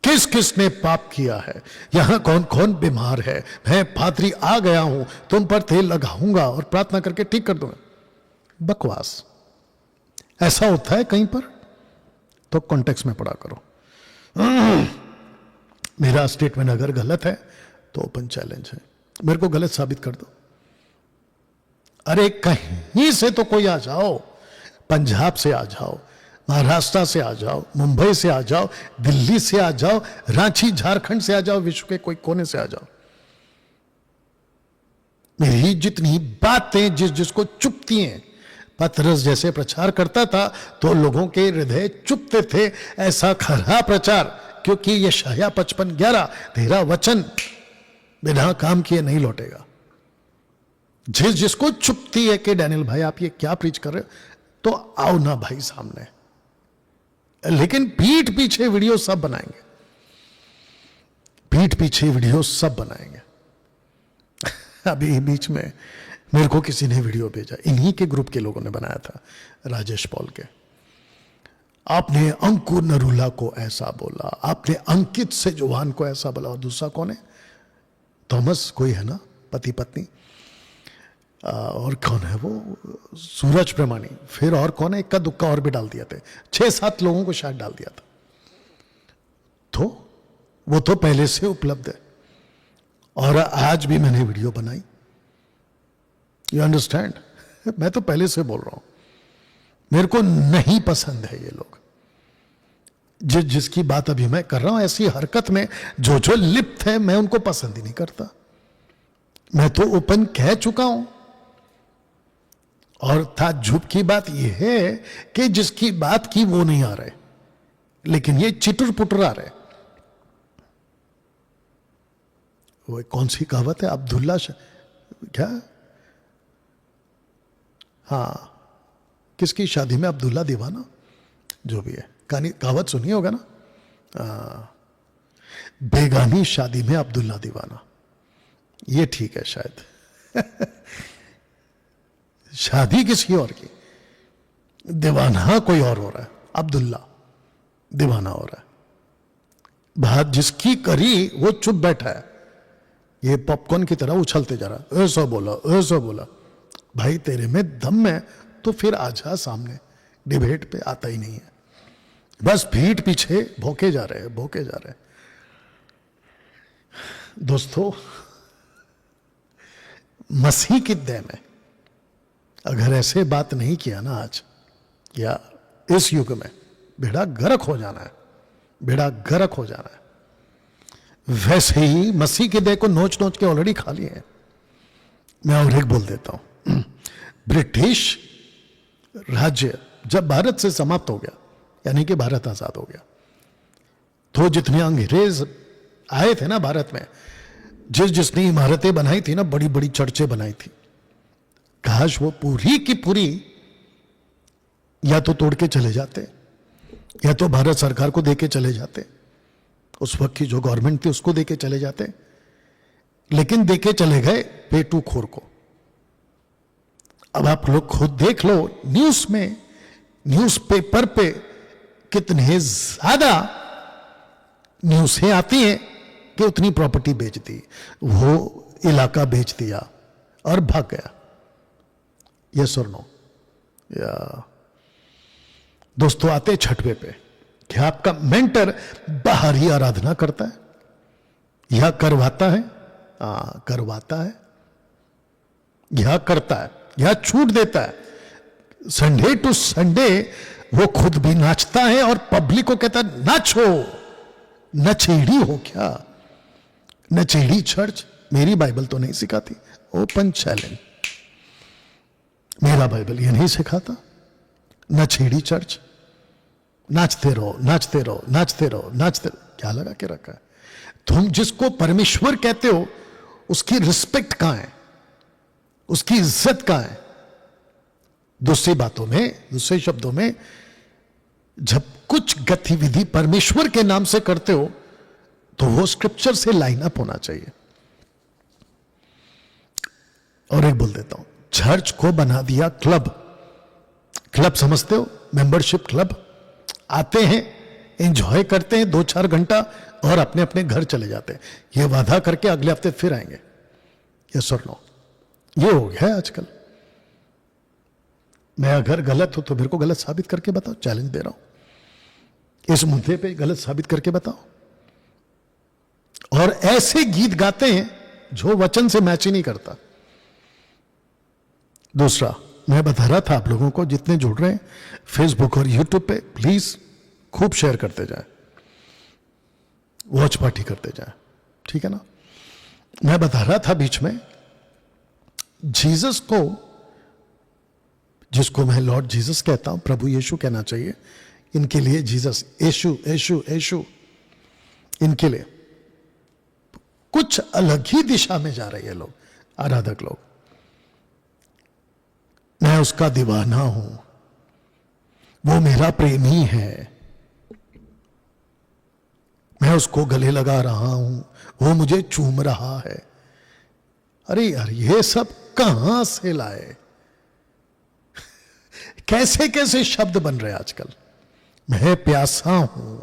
किस किस ने पाप किया है? यहां कौन कौन बीमार है? मैं पादरी आ गया हूं, तुम पर तेल लगाऊंगा और प्रार्थना करके ठीक कर दूंगा। बकवास। ऐसा होता है कहीं पर? तो कॉन्टेक्स्ट में पढ़ा करो। मेरा स्टेटमेंट अगर गलत है तो ओपन चैलेंज है, मेरे को गलत साबित कर दो। अरे कहीं से तो कोई आ जाओ, पंजाब से आ जाओ, महाराष्ट्र से आ जाओ, मुंबई से आ जाओ, दिल्ली से आ जाओ, रांची झारखंड से आ जाओ, विश्व के कोई कोने से आ जाओ। मेरी जितनी बातें जिसको चुपती हैं, पतरस जैसे प्रचार करता था तो लोगों के हृदय चुपते थे। ऐसा खरा प्रचार, क्योंकि यशायाह 55:11 तेरा वचन बिना काम किए नहीं लौटेगा। जिसको चुपती है कि डैनियल भाई आप ये क्या प्रीच कर रहे हो, तो आओ ना भाई सामने। लेकिन पीठ पीछे वीडियो सब बनाएंगे, पीठ पीछे वीडियो सब बनाएंगे। अभी बीच में मेरे को किसी ने वीडियो भेजा, इन्हीं के ग्रुप के लोगों ने बनाया था, राजेश पॉल के। आपने अंकुर नरूला को ऐसा बोला, आपने अंकित सेजवान को ऐसा बोला, और दूसरा कौन है? थॉमस कोई है ना, पति पत्नी, और कौन है वो? सूरज प्रमाणी। फिर और कौन है? इक्का दुक्का और भी डाल दिया थे, 6-7 लोगों को शायद डाल दिया था। तो वो तो पहले से उपलब्ध है, और आज भी मैंने वीडियो बनाई। You understand? मैं तो पहले से बोल रहा हूं, मेरे को नहीं पसंद है ये लोग। जिसकी बात अभी मैं कर रहा हूं, ऐसी हरकत में जो लिप्त है, मैं उनको पसंद ही नहीं करता। मैं तो ओपन कह चुका हूं। और ताज्जुब की बात यह है कि जिसकी बात की वो नहीं आ रहे, लेकिन ये चिटुर पुटर आ रहे। वो कौन सी कहावत है? अब्दुल्ला क्या? हाँ, किसकी शादी में अब्दुल्ला दीवाना, जो भी है, कहावत सुनी होगा ना? बेगानी शादी में अब्दुल्ला दीवाना, ये ठीक है शायद। शादी किसी और की, दीवाना कोई और हो रहा है, अब्दुल्ला दीवाना हो रहा है। बात जिसकी करी वो चुप बैठा है, ये पॉपकॉर्न की तरह उछलते जा रहा है, ऐसा बोला, ऐसा बोला। भाई तेरे में दम है तो फिर आजा सामने, डिबेट पे आता ही नहीं है, बस पीठ पीछे भोके जा रहे हैं, भोके जा रहे हैं। दोस्तों, मसीह की देह में अगर ऐसे बात नहीं किया ना आज या इस युग में, बेड़ा गर्क हो जाना है, बेड़ा गर्क हो जाना है। वैसे ही मसीह की देह को नोच नोच के ऑलरेडी खा लिए हैं। मैं और एक बोल देता हूं, ब्रिटिश राज्य जब भारत से समाप्त हो गया, यानी कि भारत आजाद हो गया, तो जितने अंग्रेज आए थे ना भारत में, जिसने इमारतें बनाई थी ना, बड़ी बड़ी चर्चें बनाई थी, काश वो पूरी की पूरी या तो तोड़ के चले जाते या तो भारत सरकार को देके चले जाते, उस वक्त की जो गवर्नमेंट थी उसको देके चले जाते, लेकिन देके चले गए पेटूखोर को। अब आप लोग खुद देख लो, न्यूज में, न्यूज़पेपर पे कितने ज्यादा न्यूज़ें आती हैं कि उतनी प्रॉपर्टी बेच दी, वो इलाका बेच दिया और भाग गया। यस और नो? या दोस्तों आते छठवे पे, क्या आपका मेंटर बाहर ही आराधना करता है या करवाता है? करवाता है या करता है या छूट देता है? संडे टू संडे वो खुद भी नाचता है और पब्लिक को कहता है नाचो। नचेड़ी हो क्या? नचेड़ी चर्च मेरी बाइबल तो नहीं सिखाती। ओपन चैलेंज, मेरा बाइबल ये नहीं सिखाता। नचेड़ी चर्च, नाचते रहो नाचते रहो नाचते रहो नाचते रहो, क्या लगा के रखा है? तुम जिसको परमेश्वर कहते हो उसकी रिस्पेक्ट कहां है, उसकी इज्जत कहां है? दूसरी बातों में, दूसरे शब्दों में, जब कुछ गतिविधि परमेश्वर के नाम से करते हो तो वो स्क्रिप्चर से लाइन अप होना चाहिए। और एक बोल देता हूं, चर्च को बना दिया क्लब। क्लब समझते हो? Membership club. आते हैं, एंजॉय करते हैं 2-4 घंटा और अपने अपने घर चले जाते हैं, ये वादा करके अगले हफ्ते फिर आएंगे। यस और नो? ये हो गया है आजकल। मैं अगर गलत हूं तो मेरे को गलत साबित करके बताओ, चैलेंज दे रहा हूं। इस मुद्दे पे गलत साबित करके बताओ। और ऐसे गीत गाते हैं जो वचन से मैच ही नहीं करता। दूसरा, मैं बता रहा था आप लोगों को, जितने जुड़ रहे हैं फेसबुक और यूट्यूब पे, प्लीज खूब शेयर करते जाए, वॉच पार्टी करते जाए, ठीक है ना? मैं बता रहा था बीच में, जीसस को, जिसको मैं लॉर्ड जीसस कहता हूं, प्रभु यीशु कहना चाहिए इनके लिए, जीसस, यीशु यीशु यीशु, इनके लिए कुछ अलग ही दिशा में जा रहे हैं लोग, आराधक लोग। मैं उसका दीवाना हूं, वो मेरा प्रेमी है, मैं उसको गले लगा रहा हूं, वो मुझे चूम रहा है। अरे यार, ये सब कहां से लाए? कैसे कैसे शब्द बन रहे आजकल। मैं प्यासा हूं,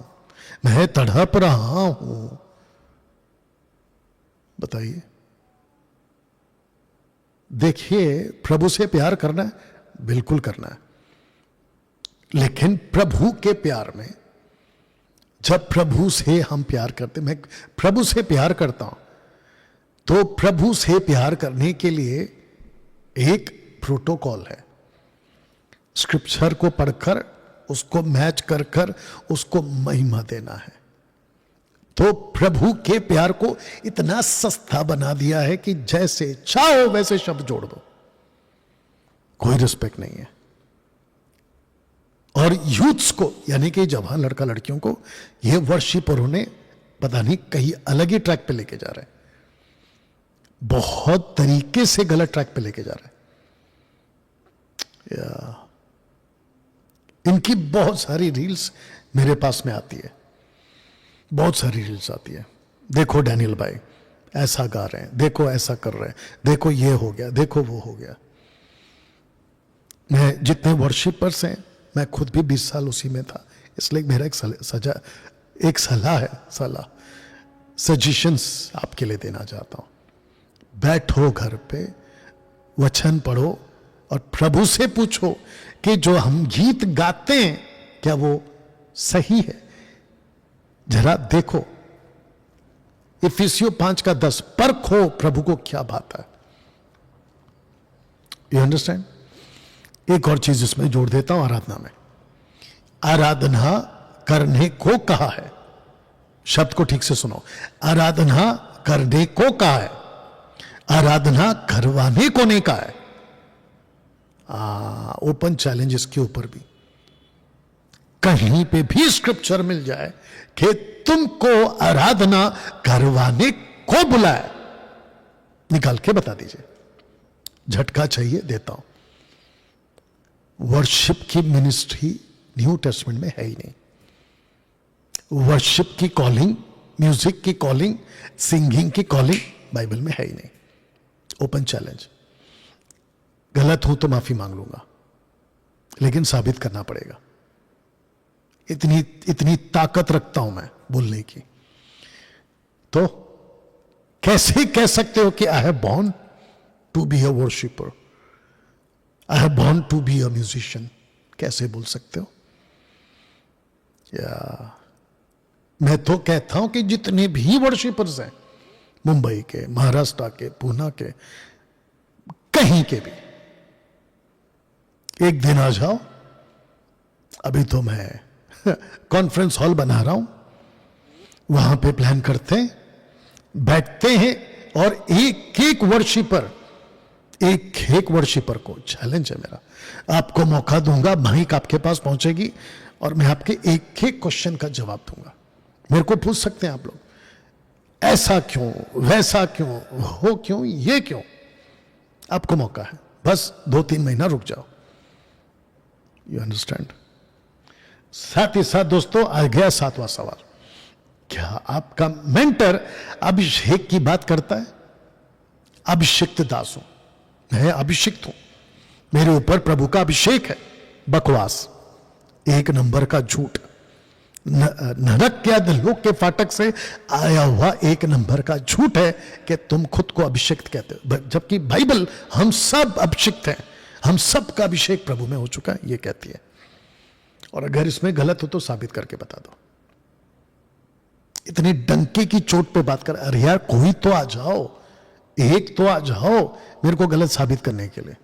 मैं तड़प रहा हूं। बताइए, देखिए, प्रभु से प्यार करना है, बिल्कुल करना है, लेकिन प्रभु के प्यार में, जब प्रभु से हम प्यार करते, मैं प्रभु से प्यार करता हूं, तो प्रभु से प्यार करने के लिए एक प्रोटोकॉल है। स्क्रिप्चर को पढ़कर उसको मैच कर कर उसको महिमा देना है। तो प्रभु के प्यार को इतना सस्ता बना दिया है कि जैसे चाहो वैसे शब्द जोड़ दो, कोई रिस्पेक्ट नहीं है। और यूथ्स को, यानी कि जवान लड़का लड़कियों को, ये वर्शिपरों ने पता नहीं कहीं अलग ही ट्रैक पे लेके जा रहे हैं, बहुत तरीके से गलत ट्रैक पे लेके जा रहे हैं। इनकी बहुत सारी रील्स मेरे पास में आती है, बहुत सारी रील्स आती है। देखो डैनियल भाई ऐसा गा रहे हैं, देखो ऐसा कर रहे हैं, देखो ये हो गया, देखो वो हो गया। मैं जितने वर्शिपर्स हैं, मैं खुद भी 20 साल उसी में था, इसलिए मेरा एक सलाह है, सजेशंस आपके लिए देना चाहता हूं। बैठो घर पे, वचन पढ़ो और प्रभु से पूछो कि जो हम गीत गाते हैं क्या वो सही है? जरा देखो, इफिसियों 5:10, परखो प्रभु को क्या भाता है। You understand? एक और चीज इसमें जोड़ देता हूं, आराधना में, आराधना करने को कहा है। शब्द को ठीक से सुनो, आराधना करने को कहा है, आराधना करवाने को नहीं कहा है। ओपन चैलेंज इसके ऊपर भी, कहीं पे भी स्क्रिप्चर मिल जाए कि तुमको आराधना करवाने को बुलाया, निकाल के बता दीजिए। झटका चाहिए, देता हूं। वर्शिप की मिनिस्ट्री न्यू टेस्टमेंट में है ही नहीं। वर्शिप की कॉलिंग, म्यूजिक की कॉलिंग, सिंगिंग की कॉलिंग बाइबल में है ही नहीं। Open challenge. गलत हूं तो माफी मांग लूंगा, लेकिन साबित करना पड़ेगा। इतनी ताकत रखता हूं मैं बोलने की। तो कैसे कह सकते हो कि I have born to be a worshipper? I have born to be a musician, कैसे बोल सकते हो? या मैं तो कहता हूं कि जितने भी वर्शिपर्स हैं, मुंबई के, महाराष्ट्र के, पूना के, कहीं के भी, एक दिन आ जाओ। अभी तो मैं कॉन्फ्रेंस हॉल बना रहा हूं, वहां पे प्लान करते हैं, बैठते हैं, और एक एक वर्शिपर को चैलेंज है मेरा, आपको मौका दूंगा, माइक आपके पास पहुंचेगी और मैं आपके एक एक क्वेश्चन का जवाब दूंगा। मेरे को पूछ सकते हैं आप लोग, ऐसा क्यों, वैसा क्यों, हो क्यों, ये क्यों? आपको मौका है, बस 2-3 महीना रुक जाओ। You understand? साथ ही साथ दोस्तों, आ गया 7वां सवाल, क्या आपका मेंटर अभिषेक की बात करता है? अभिषिक्त दास हूं, मैं अभिषिक्त हूं, मेरे ऊपर प्रभु का अभिषेक है। बकवास, एक नंबर का झूठ, नरक या लोक के फाटक से आया हुआ एक नंबर का झूठ है कि तुम खुद को अभिषेक कहते हो, जबकि बाइबल हम सब अभिषिक्त हैं, हम सब का अभिषेक प्रभु में हो चुका है, ये कहती है। और अगर इसमें गलत हो तो साबित करके बता दो। इतनी डंके की चोट पे बात कर, अरे यार कोई तो आ जाओ, एक तो आ जाओ मेरे को गलत साबित करने के लिए।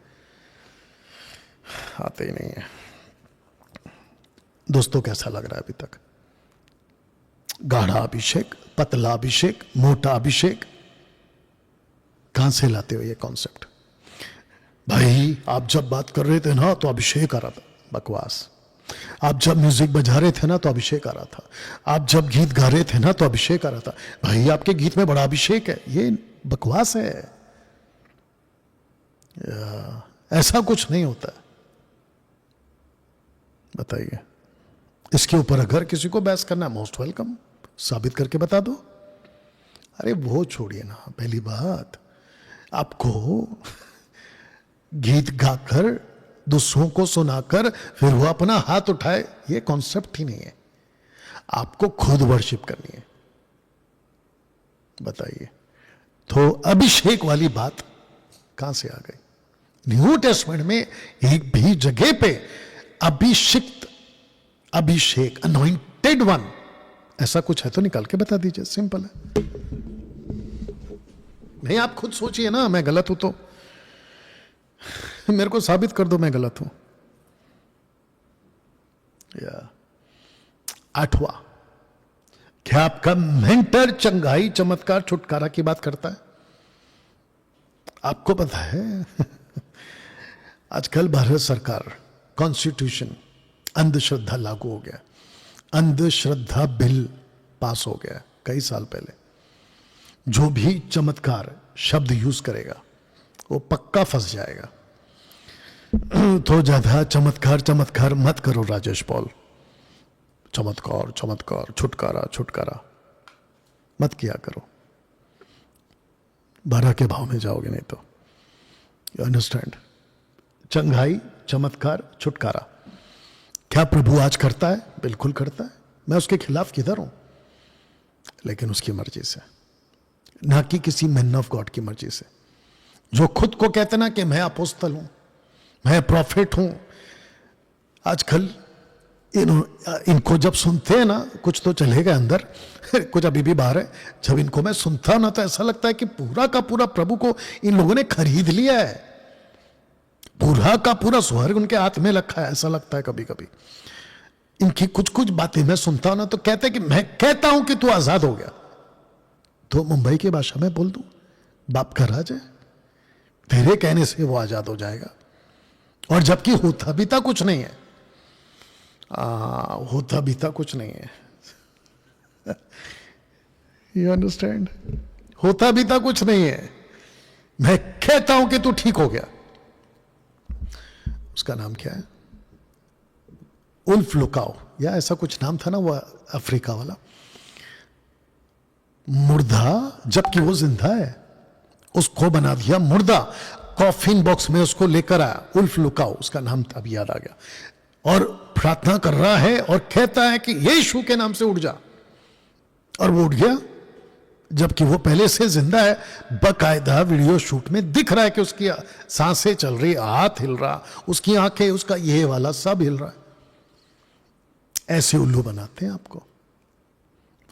आते ही नहीं है। दोस्तों कैसा लग रहा है अभी तक? गाढ़ा अभिषेक, पतला अभिषेक, मोटा अभिषेक, कहां से लाते हो ये कॉन्सेप्ट? भाई आप जब बात कर रहे थे ना तो अभिषेक आ रहा था। बकवास। आप जब म्यूजिक बजा रहे थे ना तो अभिषेक आ रहा था, आप जब गीत गा रहे थे ना तो अभिषेक आ रहा था। भाई आपके गीत में बड़ा अभिषेक है, ये बकवास है, ऐसा कुछ नहीं होता है। बताइए, इसके ऊपर अगर किसी को बहस करना, मोस्ट वेलकम, साबित करके बता दो। अरे वो छोड़िए ना, पहली बात आपको गीत गाकर दूसरों को सुनाकर फिर वो अपना हाथ उठाए, ये कॉन्सेप्ट ही नहीं है। आपको खुद वर्शिप करनी है। बताइए, तो अभिषेक वाली बात कहां से आ गई? न्यू टेस्टमेंट में एक भी जगह पे अभिषिक्त, अभिषेक, अनॉइंटेड वन, ऐसा कुछ है तो निकाल के बता दीजिए, सिंपल है। नहीं आप खुद सोचिए ना, मैं गलत हूं तो मेरे को साबित कर दो मैं गलत हूं। या 8वां, क्या आपका मेंटर चंगाई, चमत्कार, छुटकारा की बात करता है? आपको पता है आजकल भारत सरकार, कॉन्स्टिट्यूशन, अंधश्रद्धा लागू हो गया, अंधश्रद्धा बिल पास हो गया कई साल पहले। जो भी चमत्कार शब्द यूज करेगा वो पक्का फंस जाएगा। तो ज्यादा चमत्कार चमत्कार मत करो राजेश पॉल, चमत्कार चमत्कार, छुटकारा छुटकारा मत किया करो, 12 के भाव में जाओगे नहीं तो। You understand? चंगाई, चमत्कार, छुटकारा क्या प्रभु आज करता है? बिल्कुल करता है, मैं उसके खिलाफ किधर हूं, लेकिन उसकी मर्जी से, ना कि किसी मैन ऑफ गॉड की मर्जी से, जो खुद को कहते ना कि मैं अपोस्तल हूं, मैं प्रॉफिट हूं। आजकल इनको जब सुनते हैं ना, कुछ तो चलेगा अंदर कुछ अभी भी बाहर है। जब इनको मैं सुनता हूं ना तो ऐसा लगता है कि पूरा का पूरा प्रभु को इन लोगों ने खरीद लिया है, पूरा का पूरा स्वर्ग उनके हाथ में रखा है, ऐसा लगता है कभी कभी। इनकी कुछ कुछ बातें मैं सुनता हूं ना तो कहते हैं कि मैं कहता हूं कि तू आजाद हो गया, तो मुंबई की भाषा में बोल दूं, बाप का राज है, तेरे कहने से वो आजाद हो जाएगा। और जबकि होता बीता कुछ नहीं है, होता बीता कुछ नहीं है। You understand? होता बीता कुछ नहीं है, मैं कहता हूं कि तू ठीक हो गया। उसका नाम क्या है? उल्फ लुकाओ या ऐसा कुछ नाम था ना, वो अफ्रीका वाला मुर्दा, जबकि वो जिंदा है, उसको बना दिया मुर्दा, कॉफिन बॉक्स में उसको लेकर आया। उल्फ लुकाओ उसका नाम था, अभी याद आ गया। और प्रार्थना कर रहा है और कहता है कि यीशु के नाम से उठ जा, और वो उठ गया। जबकि वो पहले से जिंदा है, बकायदा वीडियो शूट में दिख रहा है कि उसकी सांसें चल रही, हाथ हिल रहा, उसकी आंखें, उसका ये वाला सब हिल रहा है। ऐसे उल्लू बनाते हैं आपको।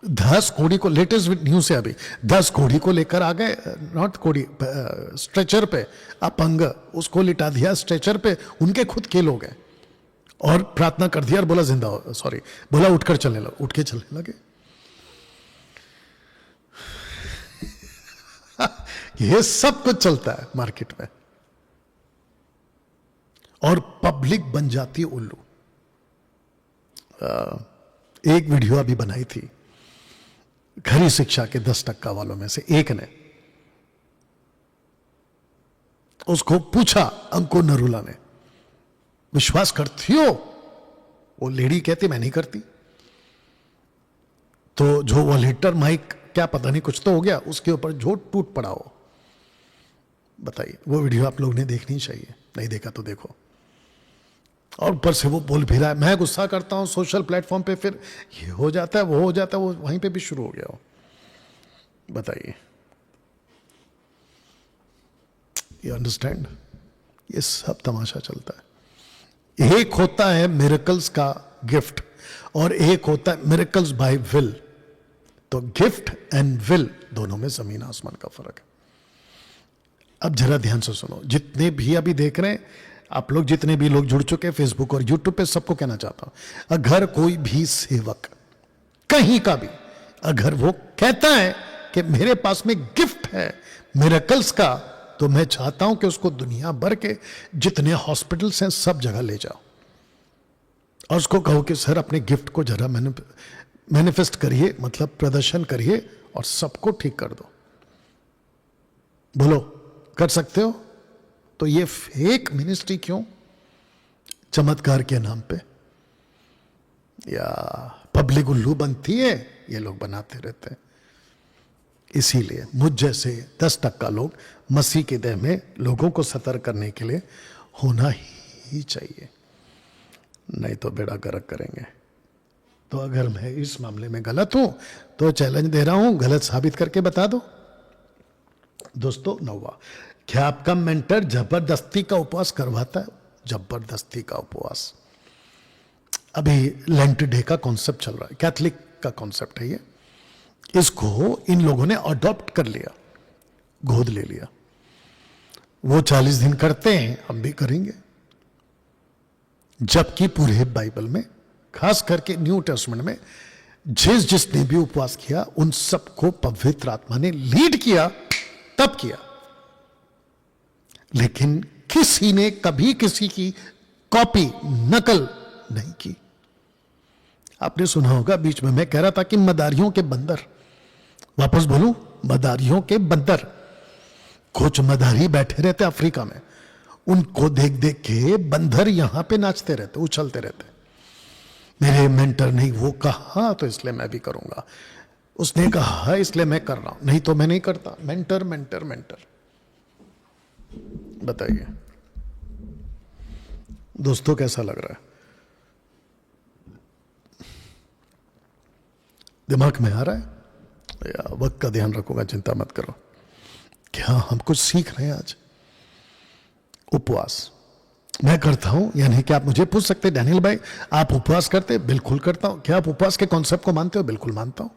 10 कोड़ी को, लेटेस्ट न्यूज है अभी, 10 कोड़ी को लेकर आ गए, नॉट कोड़ी, स्ट्रेचर पे, अपंग, उसको लिटा दिया स्ट्रेचर पे, उनके खुद के लोग हैं, और प्रार्थना कर दिया और बोला जिंदा हो, सॉरी बोला उठकर चलने लगे, उठ के चलने लगे। ये सब कुछ चलता है मार्केट में, और पब्लिक बन जाती है उल्लू। एक वीडियो अभी बनाई थी खरी शिक्षा के 10% वालों में से एक ने, उसको पूछा अंकुर नरूला ने, विश्वास करती हो? वो लेडी कहती मैं नहीं करती। तो जो वो लीटर माइक, क्या पता नहीं कुछ तो हो गया, उसके ऊपर झूठ टूट पड़ा हो। बताइए, वो वीडियो आप लोग ने देखनी चाहिए, नहीं देखा तो देखो। और ऊपर से वो बोल भी रहा है, मैं गुस्सा करता हूं सोशल प्लेटफॉर्म पे, फिर ये हो जाता है, वो हो जाता है, वो वहीं पे भी शुरू हो गया हो। बताइए, यू अंडरस्टैंड? ये सब तमाशा चलता है। एक होता है मिरेकल्स का गिफ्ट, और एक होता है मिरेकल्स बाय विल। तो गिफ्ट एंड विल दोनों में जमीन आसमान का फर्क है। अब जरा ध्यान से सुनो, जितने भी अभी देख रहे हैं आप लोग, जितने भी लोग जुड़ चुके हैं फेसबुक और यूट्यूब पे, सबको कहना चाहता हूं, अगर कोई भी सेवक कहीं का भी, अगर वो कहता है कि मेरे पास में गिफ्ट है मिरेकल्स का, तो मैं चाहता हूं कि उसको दुनिया भर के जितने हॉस्पिटल्स हैं सब जगह ले जाओ, और उसको कहो कि सर अपने गिफ्ट को जरा मैनिफेस्ट करिए, मतलब प्रदर्शन करिए, और सबको ठीक कर दो। बोलो, कर सकते हो? तो ये फेक मिनिस्ट्री क्यों? चमत्कार के नाम पे या पब्लिक उल्लू बनती है, ये लोग बनाते रहते हैं। इसीलिए मुझ जैसे 10% लोग मसीह के देह में लोगों को सतर्क करने के लिए होना ही चाहिए, नहीं तो बेड़ा गर्क करेंगे। तो अगर मैं इस मामले में गलत हूं तो चैलेंज दे रहा हूं, गलत साबित करके बता दो। दोस्तों, 9वां, क्या आपका मेंटर जबरदस्ती का उपवास करवाता है? जबरदस्ती का उपवास। अभी लेंट डे का कॉन्सेप्ट चल रहा है, कैथलिक का कॉन्सेप्ट है ये। इसको इन लोगों ने अडॉप्ट कर लिया, गोद ले लिया। वो 40 दिन करते हैं, हम भी करेंगे। जबकि पूरे बाइबल में, खास करके न्यू टेस्टमेंट में, जिसने भी उपवास किया उन सबको पवित्र आत्मा ने लीड किया, तब किया। लेकिन किसी ने कभी किसी की कॉपी, नकल नहीं की। आपने सुना होगा, बीच में मैं कह रहा था कि मदारियों के बंदर, वापस बोलूं, मदारियों के बंदर, कुछ मदारी बैठे रहते अफ्रीका में, उनको देख देख के बंदर यहां पे नाचते रहते, उछलते रहते। मेरे मेंटर ने वो कहा तो इसलिए मैं भी करूंगा, उसने कहा इसलिए मैं कर रहा हूं, नहीं तो मैं नहीं करता। Mentor mentor mentor. बताइए दोस्तों, कैसा लग रहा है? दिमाग में आ रहा है? या वक्त का ध्यान रखूंगा, चिंता मत करो। क्या हम कुछ सीख रहे हैं आज? उपवास मैं करता हूं, यानी कि आप मुझे पूछ सकते डैनियल भाई आप उपवास करते? बिल्कुल करता हूं। क्या आप उपवास के कॉन्सेप्ट को मानते हो? बिल्कुल मानता हूं,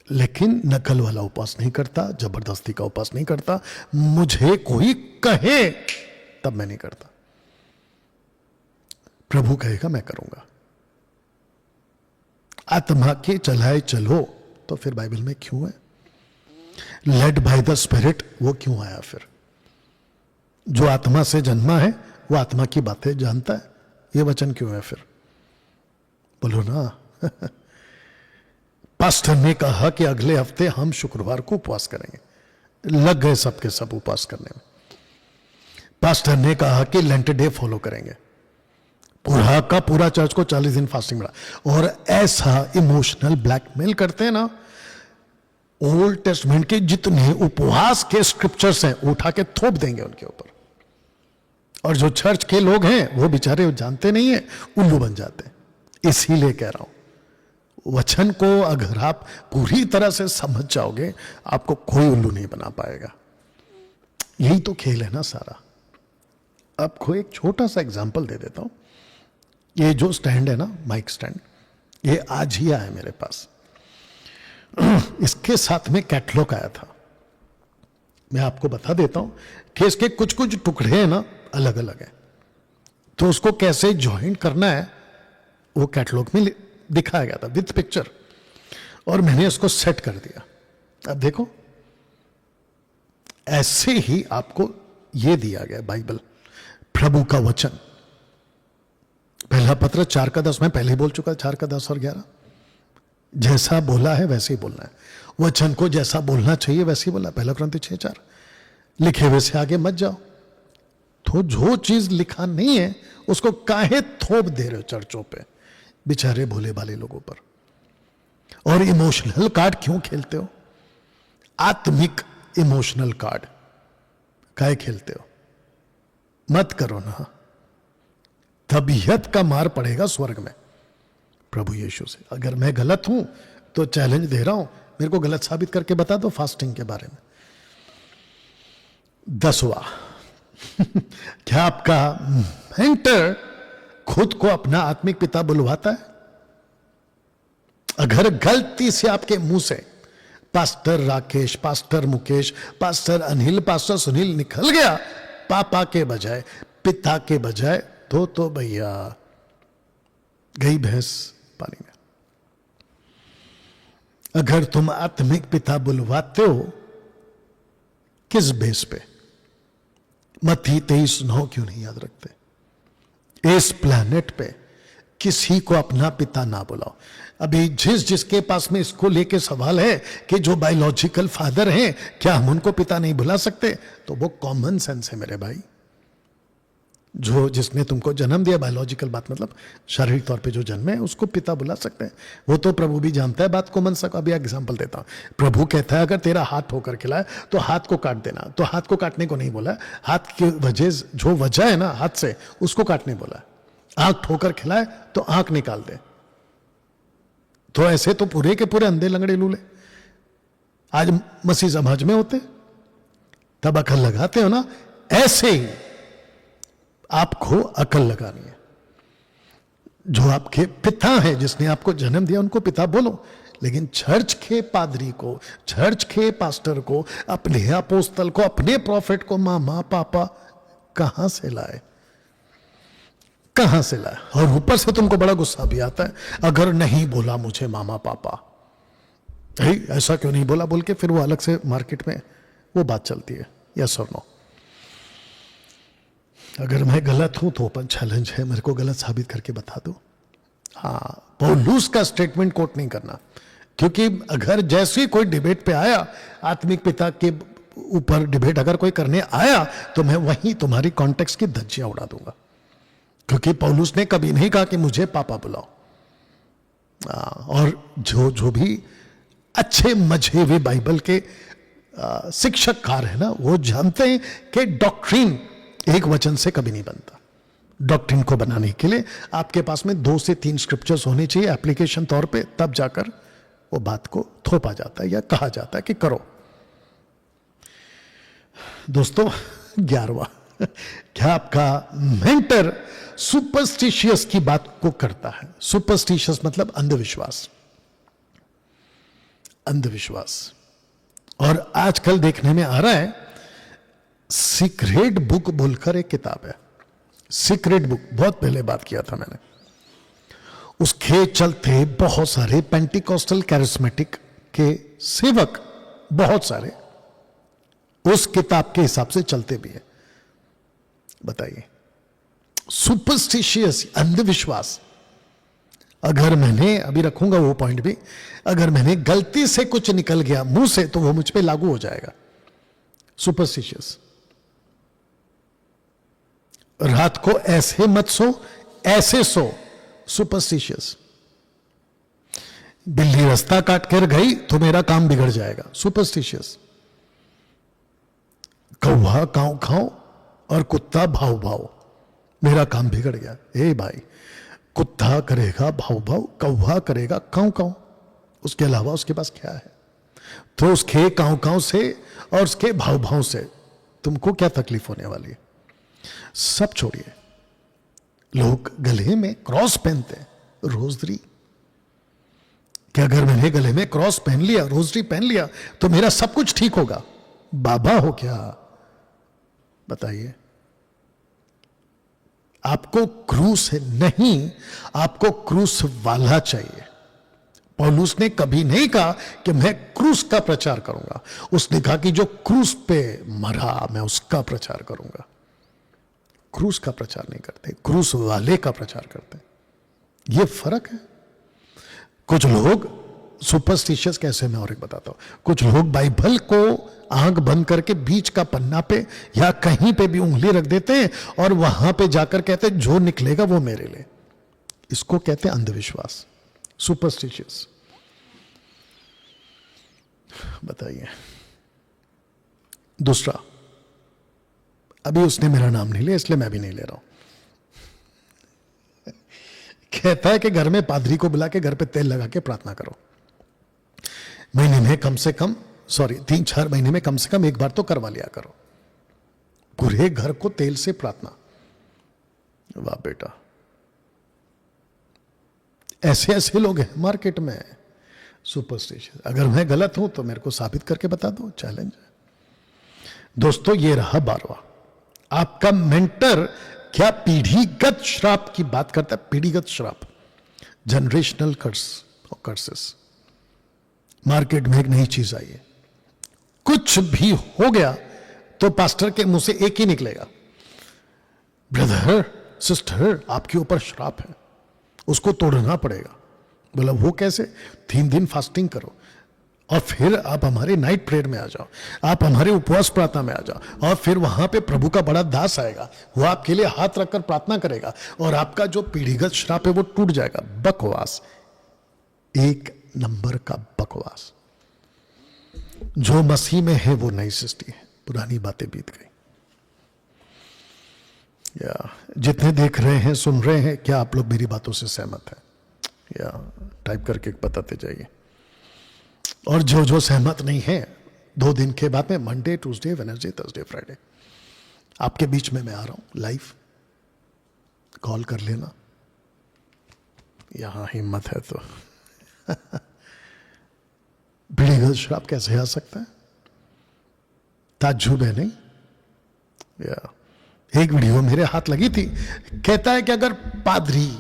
लेकिन नकल वाला उपवास नहीं करता, जबरदस्ती का उपवास नहीं करता। मुझे कोई कहे तब मैं नहीं करता, प्रभु कहेगा मैं करूंगा। आत्मा के चलाए चलो तो फिर बाइबल में क्यों है? लेड बाय द स्पिरिट, वो क्यों आया फिर? जो आत्मा से जन्मा है वो आत्मा की बातें जानता है, ये वचन क्यों है फिर? बोलो ना। पास्टर ने कहा कि अगले हफ्ते हम शुक्रवार को उपवास करेंगे, लग गए सबके सब उपवास करने में। पास्टर ने कहा कि लेंट डे फॉलो करेंगे, पूरा का पूरा चर्च को 40 दिन फास्टिंग मिला। और ऐसा इमोशनल ब्लैकमेल करते हैं ना, ओल्ड टेस्टमेंट के जितने उपवास के स्क्रिप्चर्स हैं उठा के थोप देंगे उनके ऊपर। और जो चर्च के लोग हैं वो बेचारे जानते नहीं है, उल्लू बन जाते हैं। इसीलिए कह रहा हूं, वचन को अगर आप पूरी तरह से समझ जाओगे, आपको कोई उल्लू नहीं बना पाएगा। यही तो खेल है ना सारा। आपको एक छोटा सा एग्जांपल दे देता हूं। ये जो स्टैंड है ना, माइक स्टैंड, ये आज ही आया मेरे पास। इसके साथ में कैटलॉग आया था। मैं आपको बता देता हूं कि इसके कुछ कुछ टुकड़े हैं ना, अलग अलग है, तो उसको कैसे ज्वाइन करना है वो कैटलॉग में दिखाया गया था विद पिक्चर, और मैंने इसको सेट कर दिया। अब देखो, ऐसे ही आपको ये दिया गया बाइबल, प्रभु का वचन। पहला पत्र 4:10 में पहले बोल चुका, 4:10 और 11। जैसा बोला है वैसे ही बोलना है, वचन को जैसा बोलना चाहिए वैसे ही बोला। पहला कुरिन्थी 6:4। लिखे हुए से आगे मत जाओ। तो जो चीज लिखा नहीं है उसको काहे थोप दे रहे हो चर्चों पे, बेचारे भोले भाले लोगों पर। और इमोशनल कार्ड क्यों खेलते हो? आत्मिक इमोशनल कार्ड काहे खेलते हो? मत करो ना, तबीयत का मार पड़ेगा स्वर्ग में प्रभु यीशु से। अगर मैं गलत हूं तो चैलेंज दे रहा हूं, मेरे को गलत साबित करके बता दो फास्टिंग के बारे में। 10वां, क्या आपका मेंटर खुद को अपना आत्मिक पिता बुलवाता है? अगर गलती से आपके मुंह से pastor Rakesh, pastor Mukesh, pastor Anil, pastor Sunil निकल गया पापा के बजाय, पिता के बजाय, तो भैया गई भैंस पानी में। अगर तुम आत्मिक पिता बुलवाते हो, किस बेस पे? मत्ती 23:9 क्यों नहीं याद रखते? इस प्लैनेट पे किसी को अपना पिता ना बुलाओ। अभी जिसके पास में इसको लेके सवाल है कि जो बायोलॉजिकल फादर हैं, क्या हम उनको पिता नहीं बुला सकते? तो वो कॉमन सेंस है मेरे भाई। जो जिसने तुमको जन्म दिया, बायोलॉजिकल बात मतलब शारीरिक तौर पे जो जन्म है, उसको पिता बुला सकते हैं। वो तो प्रभु भी जानता है बात को। मन सक अभी एग्जांपल देता हूं। प्रभु कहता है अगर तेरा हाथ ठोकर खिलाए तो हाथ को काट देना। तो हाथ को काटने को नहीं बोला, हाथ की वजह, जो वजह है ना हाथ से, उसको काटने बोला। आंख ठोकर खिलाए तो आंख निकाल दे। तो ऐसे तो पूरे के पूरे अंधे लंगड़े लूले आज मसीह समाज में होते, तब अकल लगाते हो ना। ऐसे ही आपको अकल लगानी है। जो आपके पिता है, जिसने आपको जन्म दिया, उनको पिता बोलो। लेकिन चर्च के पादरी को, चर्च के पास्टर को, अपने अपोस्तल को, अपने प्रॉफिट को मामा पापा कहां से लाए? कहां से लाए? और ऊपर से तुमको बड़ा गुस्सा भी आता है अगर नहीं बोला मुझे मामा पापा, ऐसा क्यों नहीं बोला बोल के फिर वो अलग से मार्केट में वो बात चलती है। यस और नो? अगर मैं गलत हूं तो ओपन चैलेंज है, मेरे को गलत साबित करके बता दो। हाँ, पौलुस का स्टेटमेंट कोट नहीं करना, क्योंकि अगर जैसे कोई डिबेट पे आया, आत्मिक पिता के ऊपर डिबेट अगर कोई करने आया, तो मैं वहीं तुम्हारी कॉन्टेक्स्ट की धज्जियां उड़ा दूंगा। क्योंकि पौलुस ने कभी नहीं कहा कि मुझे पापा बुलाओ। और जो भी अच्छे मजे हुए बाइबल के शिक्षककार है ना, वो जानते हैं कि डॉक्ट्रिन एक वचन से कभी नहीं बनता। डॉक्ट्रिन को बनाने के लिए आपके पास में 2 से 3 स्क्रिप्चर्स होने चाहिए एप्लीकेशन तौर पे, तब जाकर वो बात को थोपा जाता है या कहा जाता है कि करो। दोस्तों, 11वां, क्या आपका मेंटर सुपरस्टिशियस की बात को करता है? सुपरस्टिशियस मतलब अंधविश्वास। अंधविश्वास। और आजकल देखने में आ रहा है, सीक्रेट बुक बोलकर एक किताब है, सीक्रेट बुक, बहुत पहले बात किया था मैंने। उसके चलते बहुत सारे पेंटिकॉस्टल कैरिस्मेटिक के सेवक, बहुत सारे उस किताब के हिसाब से चलते भी हैं। बताइए, सुपरस्टिशियस, अंधविश्वास। अगर मैंने, अभी रखूंगा वो पॉइंट भी, अगर मैंने गलती से कुछ निकल गया मुंह से तो वो मुझ पे लागू हो जाएगा। सुपरस्टिशियस। रात को ऐसे मत सो, ऐसे सो, सुपरस्टिशियस। बिल्ली रास्ता काट कर गई तो मेरा काम बिगड़ जाएगा, सुपरस्टिशियस। कौवा काऊ खाओ और कुत्ता भाव भाव, मेरा काम बिगड़ गया। ए भाई, कुत्ता करेगा भाव भाव, कौवा करेगा काऊ काऊ, उसके अलावा उसके पास क्या है? तो उसके काऊ काऊ से और उसके भाव भाव से तुमको क्या तकलीफ होने वाली है? सब छोड़िए। लोग गले में क्रॉस पहनते हैं, रोजरी, कि अगर मैंने गले में क्रॉस पहन लिया, रोजरी पहन लिया, तो मेरा सब कुछ ठीक होगा। बाबा हो क्या? बताइए। आपको क्रूस नहीं, आपको क्रूस वाला चाहिए। पौलुस ने कभी नहीं कहा कि मैं क्रूस का प्रचार करूंगा, उसने कहा कि जो क्रूस पे मरा मैं उसका प्रचार करूंगा। क्रूस का प्रचार नहीं करते, क्रूस वाले का प्रचार करते। यह फर्क है। कुछ लोग सुपरस्टिशियस कैसे, मैं और एक बताता हूं। कुछ लोग बाइबल को आंख बंद करके बीच का पन्ना पे या कहीं पे भी उंगली रख देते हैं और वहां पे जाकर कहते हैं जो निकलेगा वो मेरे लिए। इसको कहते हैं अंधविश्वास, सुपरस्टिशियस। बताइए। दूसरा, अभी उसने मेरा नाम नहीं लिया इसलिए मैं भी नहीं ले रहा हूं। कहता है कि घर में पादरी को बुला के घर पे तेल लगा के प्रार्थना करो। महीने में कम से कम 3-4 महीने में कम से कम एक बार तो करवा लिया करो, पूरे घर को तेल से प्रार्थना। वाह बेटा, ऐसे ऐसे लोग हैं मार्केट में, सुपरस्टिशियस। अगर मैं गलत हूं तो मेरे को साबित करके बता दो, चैलेंज है। दोस्तों, ये रहा 12वां। आपका मेंटर क्या पीढ़ीगत श्राप की बात करता है? पीढ़ीगत श्राप, जनरेशनल कर्स और कर्सेस। मार्केट में एक नई चीज आई है, कुछ भी हो गया तो पास्टर के मुंह से एक ही निकलेगा, ब्रदर सिस्टर आपके ऊपर श्राप है, उसको तोड़ना पड़ेगा। बोला वो कैसे? 3 दिन फास्टिंग करो और फिर आप हमारे नाइट प्रेयर में आ जाओ, आप हमारे उपवास प्रार्थना में आ जाओ, और फिर वहां पे प्रभु का बड़ा दास आएगा, वो आपके लिए हाथ रखकर प्रार्थना करेगा और आपका जो पीढ़ीगत श्राप है वो टूट जाएगा। बकवास, एक नंबर का बकवास। जो मसीह में है वो नई सृष्टि है, पुरानी बातें बीत गई। या जितने देख रहे हैं सुन रहे हैं, क्या आप लोग मेरी बातों से सहमत हैं? या टाइप करके बताते जाइए। और जो जो सहमत नहीं है, 2 दिन के बाद में Monday, Tuesday, Wednesday, Thursday, Friday आपके बीच में मैं आ रहा हूं लाइव। कॉल कर लेना, यहां हिम्मत है तो। पीढ़ीगत श्राप कैसे आ सकता है? ताज्जुब है नहीं? या एक वीडियो मेरे हाथ लगी थी, कहता है कि अगर पादरी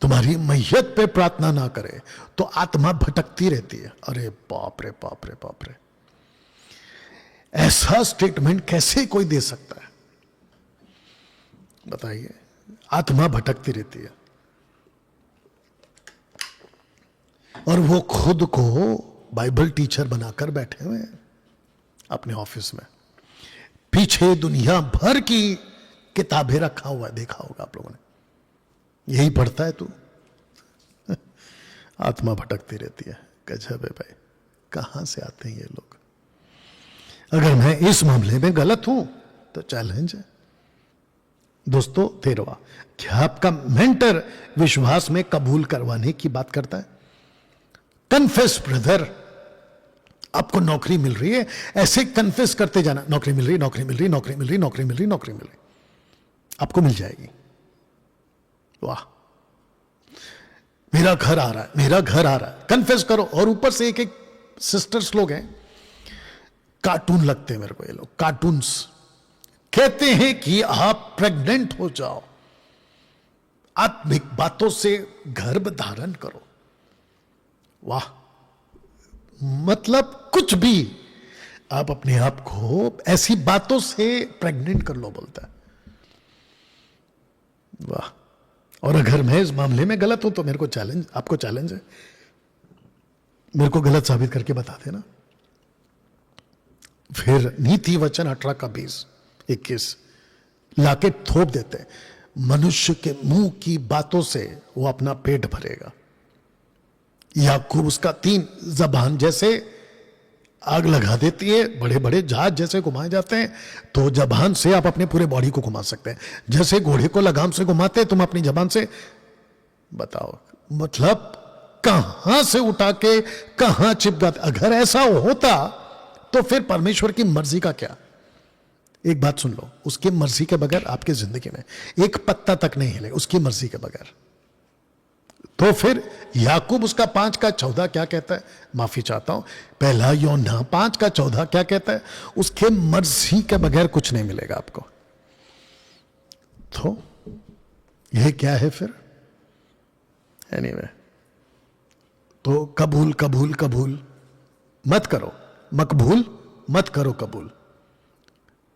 तुम्हारी मैयत पे प्रार्थना ना करे तो आत्मा भटकती रहती है। अरे बाप रे बाप रे बाप रे, ऐसा स्टेटमेंट कैसे कोई दे सकता है? बताइए। आत्मा भटकती रहती है और वो खुद को बाइबल टीचर बनाकर बैठे हुए हैं अपने ऑफिस में, पीछे दुनिया भर की किताबें रखा हुआ है, देखा होगा आप लोगों ने। यही पढ़ता है तू? आत्मा भटकती रहती है। गजब है भाई, कहां से आते हैं ये लोग? अगर मैं इस मामले में गलत हूं तो चैलेंज है। दोस्तों, 13वां, क्या आपका मेंटर विश्वास में कबूल करवाने की बात करता है? कन्फेस ब्रदर, आपको नौकरी मिल रही है, ऐसे कन्फेस करते जाना, नौकरी मिल रही, नौकरी मिल रही, नौकरी मिल रही, नौकरी मिल रही, नौकरी मिल रही, आपको मिल जाएगी। वाह, मेरा घर आ रहा है, मेरा घर आ रहा है, कन्फेस करो। और ऊपर से एक एक सिस्टर्स लोग हैं, कार्टून लगते हैं मेरे को ये लोग, कार्टून्स। कहते हैं कि आप प्रेग्नेंट हो जाओ, आत्मिक बातों से गर्भ धारण करो। वाह, मतलब कुछ भी आप अपने आप को ऐसी बातों से प्रेग्नेंट कर लो, बोलता है। वाह। और अगर मैं इस मामले में गलत हूं तो मेरे को चैलेंज, आपको चैलेंज है, मेरे को गलत साबित करके बता देना। फिर नीति वचन 18 का 20-21 लाके थोप देते हैं। मनुष्य के मुंह की बातों से वो अपना पेट भरेगा। याकूब उसका 3 जबान जैसे आग लगा देती है, बड़े बड़े जहाज जैसे घुमाए जाते हैं, तो जबान से आप अपने पूरे बॉडी को घुमा सकते हैं। जैसे घोड़े को लगाम से घुमाते हैं, तुम अपनी जबान से बताओ, मतलब कहां से उठा के कहां चिपकाते। अगर ऐसा होता तो फिर परमेश्वर की मर्जी का क्या। एक बात सुन लो, उसकी मर्जी के बगैर आपकी जिंदगी में एक पत्ता तक नहीं हिले, उसकी मर्जी के बगैर। तो फिर याकूब उसका 5:14 क्या कहता है, माफी चाहता हूं, पहला यूहन्ना 5:14 क्या कहता है, उसके मर्जी के बगैर कुछ नहीं मिलेगा आपको। तो यह क्या है फिर, एनीवे तो कबूल कबूल कबूल मत करो, मकबूल मत करो, कबूल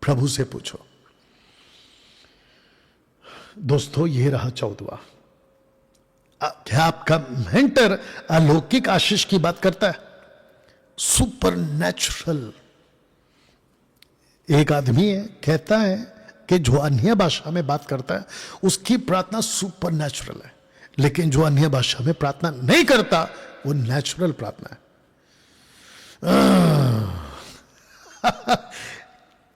प्रभु से पूछो। दोस्तों ये रहा 14वां। क्या आपका मेंटर अलौकिक आशीष की बात करता है, सुपर नेचुरल। एक आदमी है, कहता है कि जो अन्य भाषा में बात करता है उसकी प्रार्थना सुपर नेचुरल है, लेकिन जो अन्य भाषा में प्रार्थना नहीं करता वो नेचुरल प्रार्थना है।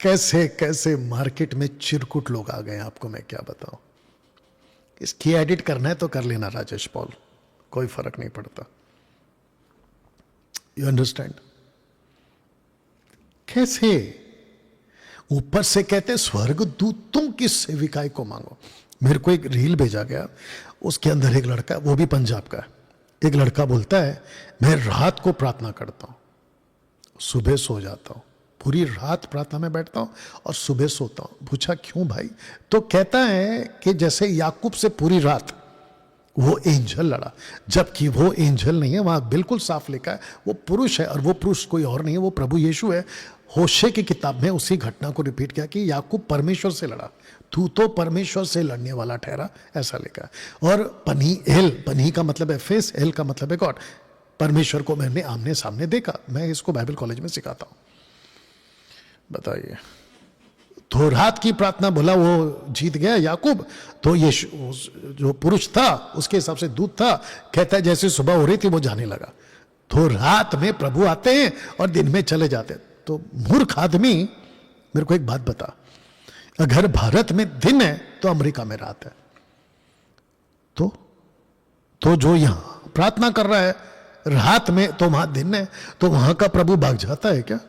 कैसे कैसे मार्केट में चिरकुट लोग आ गए, आपको मैं क्या बताऊं। इसकी एडिट करना है तो कर लेना राजेश पॉल, कोई फर्क नहीं पड़ता। You understand. कैसे ऊपर से कहते स्वर्ग दूतों की सेविकाई को मांगो। मेरे को एक रील भेजा गया, उसके अंदर एक लड़का, वो भी पंजाब का है, एक लड़का बोलता है मैं रात को प्रार्थना करता हूं, सुबह सो जाता हूं, पूरी रात प्रार्थना में बैठता हूं और सुबह सोता हूं। पूछा क्यों भाई, तो कहता है कि जैसे याकूब से पूरी रात वो एंजल लड़ा, जबकि वो एंजल नहीं है, वहां बिल्कुल साफ लिखा है वो पुरुष है, और वो पुरुष कोई और नहीं है, वो प्रभु यीशु है। होशे की किताब में उसी घटना को रिपीट किया कि याकूब परमेश्वर से लड़ा, तू तो परमेश्वर से लड़ने वाला ठहरा, ऐसा लिखा है। और पनी का मतलब है फेस, एल का मतलब है गॉड। परमेश्वर को मैंने आमने सामने देखा, मैं इसको बाइबल कॉलेज में सिखाता हूं। बताइए, तो रात की प्रार्थना बोला वो जीत गया याकूब, तो ये जो पुरुष था उसके हिसाब से दूत था, कहता है जैसे सुबह हो रही थी वो जाने लगा। तो रात में प्रभु आते हैं और दिन में चले जाते हैं। तो मूर्ख आदमी, मेरे को एक बात बता, अगर भारत में दिन है तो अमेरिका में रात है, तो जो यहां प्रार्थना कर रहा है रात में तो वहां दिन है, तो वहां का प्रभु भाग जाता है क्या?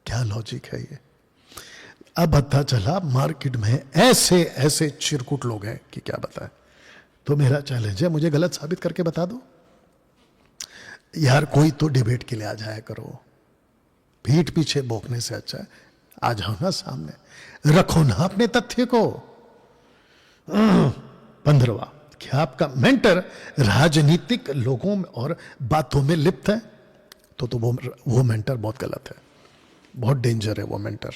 क्या लॉजिक है ये? अब पता चला मार्केट में ऐसे ऐसे चिरकुट लोग हैं कि क्या बताएं। तो मेरा चैलेंज है, मुझे गलत साबित करके बता दो यार। कोई तो डिबेट के लिए आ जाया करो, पीठ पीछे भोंकने से अच्छा है आ जाओ ना सामने, रखो ना अपने तथ्य को। 15वां, क्या आपका मेंटर राजनीतिक लोगों में और बातों में लिप्त है? तो वो मेंटर बहुत गलत है, बहुत डेंजर है वो मेंटर,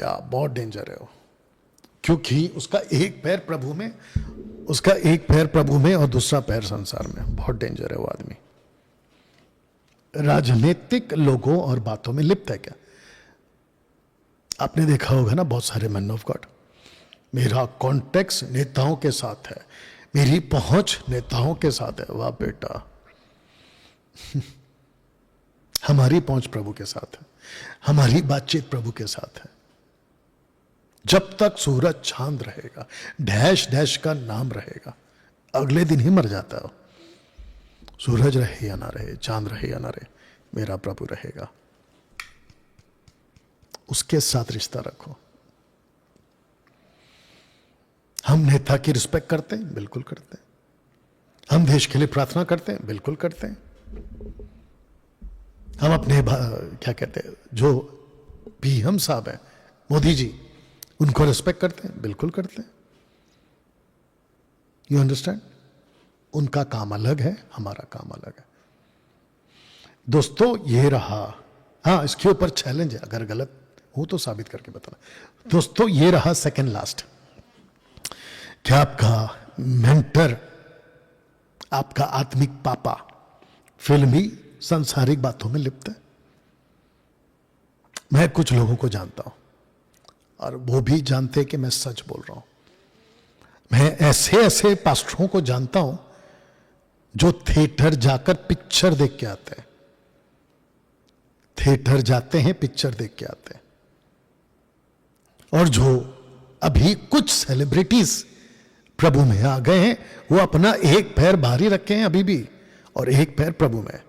या बहुत डेंजर है वो, क्योंकि उसका एक पैर प्रभु में और दूसरा पैर संसार में। बहुत डेंजर है वो आदमी। राजनीतिक लोगों और बातों में लिप्त है क्या? आपने देखा होगा ना बहुत सारे मैन ऑफ गॉड, मेरा कॉन्टेक्ट नेताओं के साथ है, मेरी पहुंच नेताओं के साथ है। वाह बेटा, हमारी पहुंच प्रभु के साथ है, हमारी बातचीत प्रभु के साथ है। जब तक सूरज चांद रहेगा, डैश डैश का नाम रहेगा, अगले दिन ही मर जाता हो। सूरज रहे या ना रहे, चांद रहे या ना रहे, मेरा प्रभु रहेगा, उसके साथ रिश्ता रखो। हम नेता की रिस्पेक्ट करते हैं, बिल्कुल करते हैं। हम देश के लिए प्रार्थना करते हैं, बिल्कुल करते हैं। हम अपने क्या कहते हैं, जो पीएम साहब हैं मोदी जी, उनको रिस्पेक्ट करते हैं, बिल्कुल करते हैं। You understand? उनका काम अलग है, हमारा काम अलग है। दोस्तों ये रहा, हाँ इसके ऊपर चैलेंज है, अगर गलत हो तो साबित करके बताना। दोस्तों ये रहा सेकंड लास्ट, क्या आपका मेंटर, आपका आत्मिक पापा फिल्मी सांसारिक बातों में लिप्त है? मैं कुछ लोगों को जानता हूं और वो भी जानते हैं कि मैं सच बोल रहा हूं। मैं ऐसे ऐसे पास्टरों को जानता हूं जो थिएटर जाकर पिक्चर देख के आते हैं, थिएटर जाते हैं पिक्चर देख के आते हैं। और जो अभी कुछ सेलिब्रिटीज प्रभु में आ गए हैं, वो अपना एक पैर बाहर ही रखे हैं अभी भी, और एक पैर प्रभु में।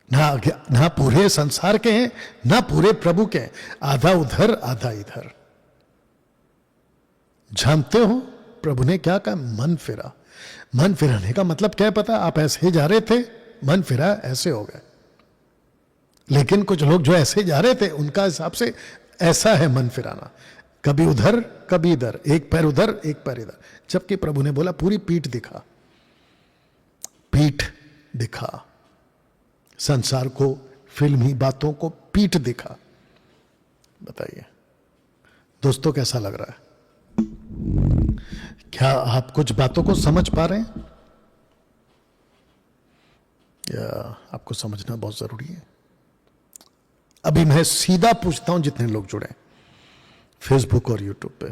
ना पूरे संसार के हैं, ना पूरे प्रभु के हैं, आधा उधर आधा इधर। जानते हो प्रभु ने क्या कहा? मन फिरा। मन फिराने का मतलब क्या है पता? आप ऐसे जा रहे थे, मन फिरा, ऐसे हो गए। लेकिन कुछ लोग जो ऐसे जा रहे थे, उनका हिसाब से ऐसा है मन फिराना, कभी उधर कभी इधर, एक पैर उधर एक पैर इधर। जबकि प्रभु ने बोला पूरी पीठ दिखा, पीठ दिखा, संसार को, फिल्मी बातों को पीठ दिखा। बताइए दोस्तों, कैसा लग रहा है? क्या आप कुछ बातों को समझ पा रहे हैं, या आपको समझना बहुत जरूरी है? अभी मैं सीधा पूछता हूं, जितने लोग जुड़े फेसबुक और यूट्यूब पे,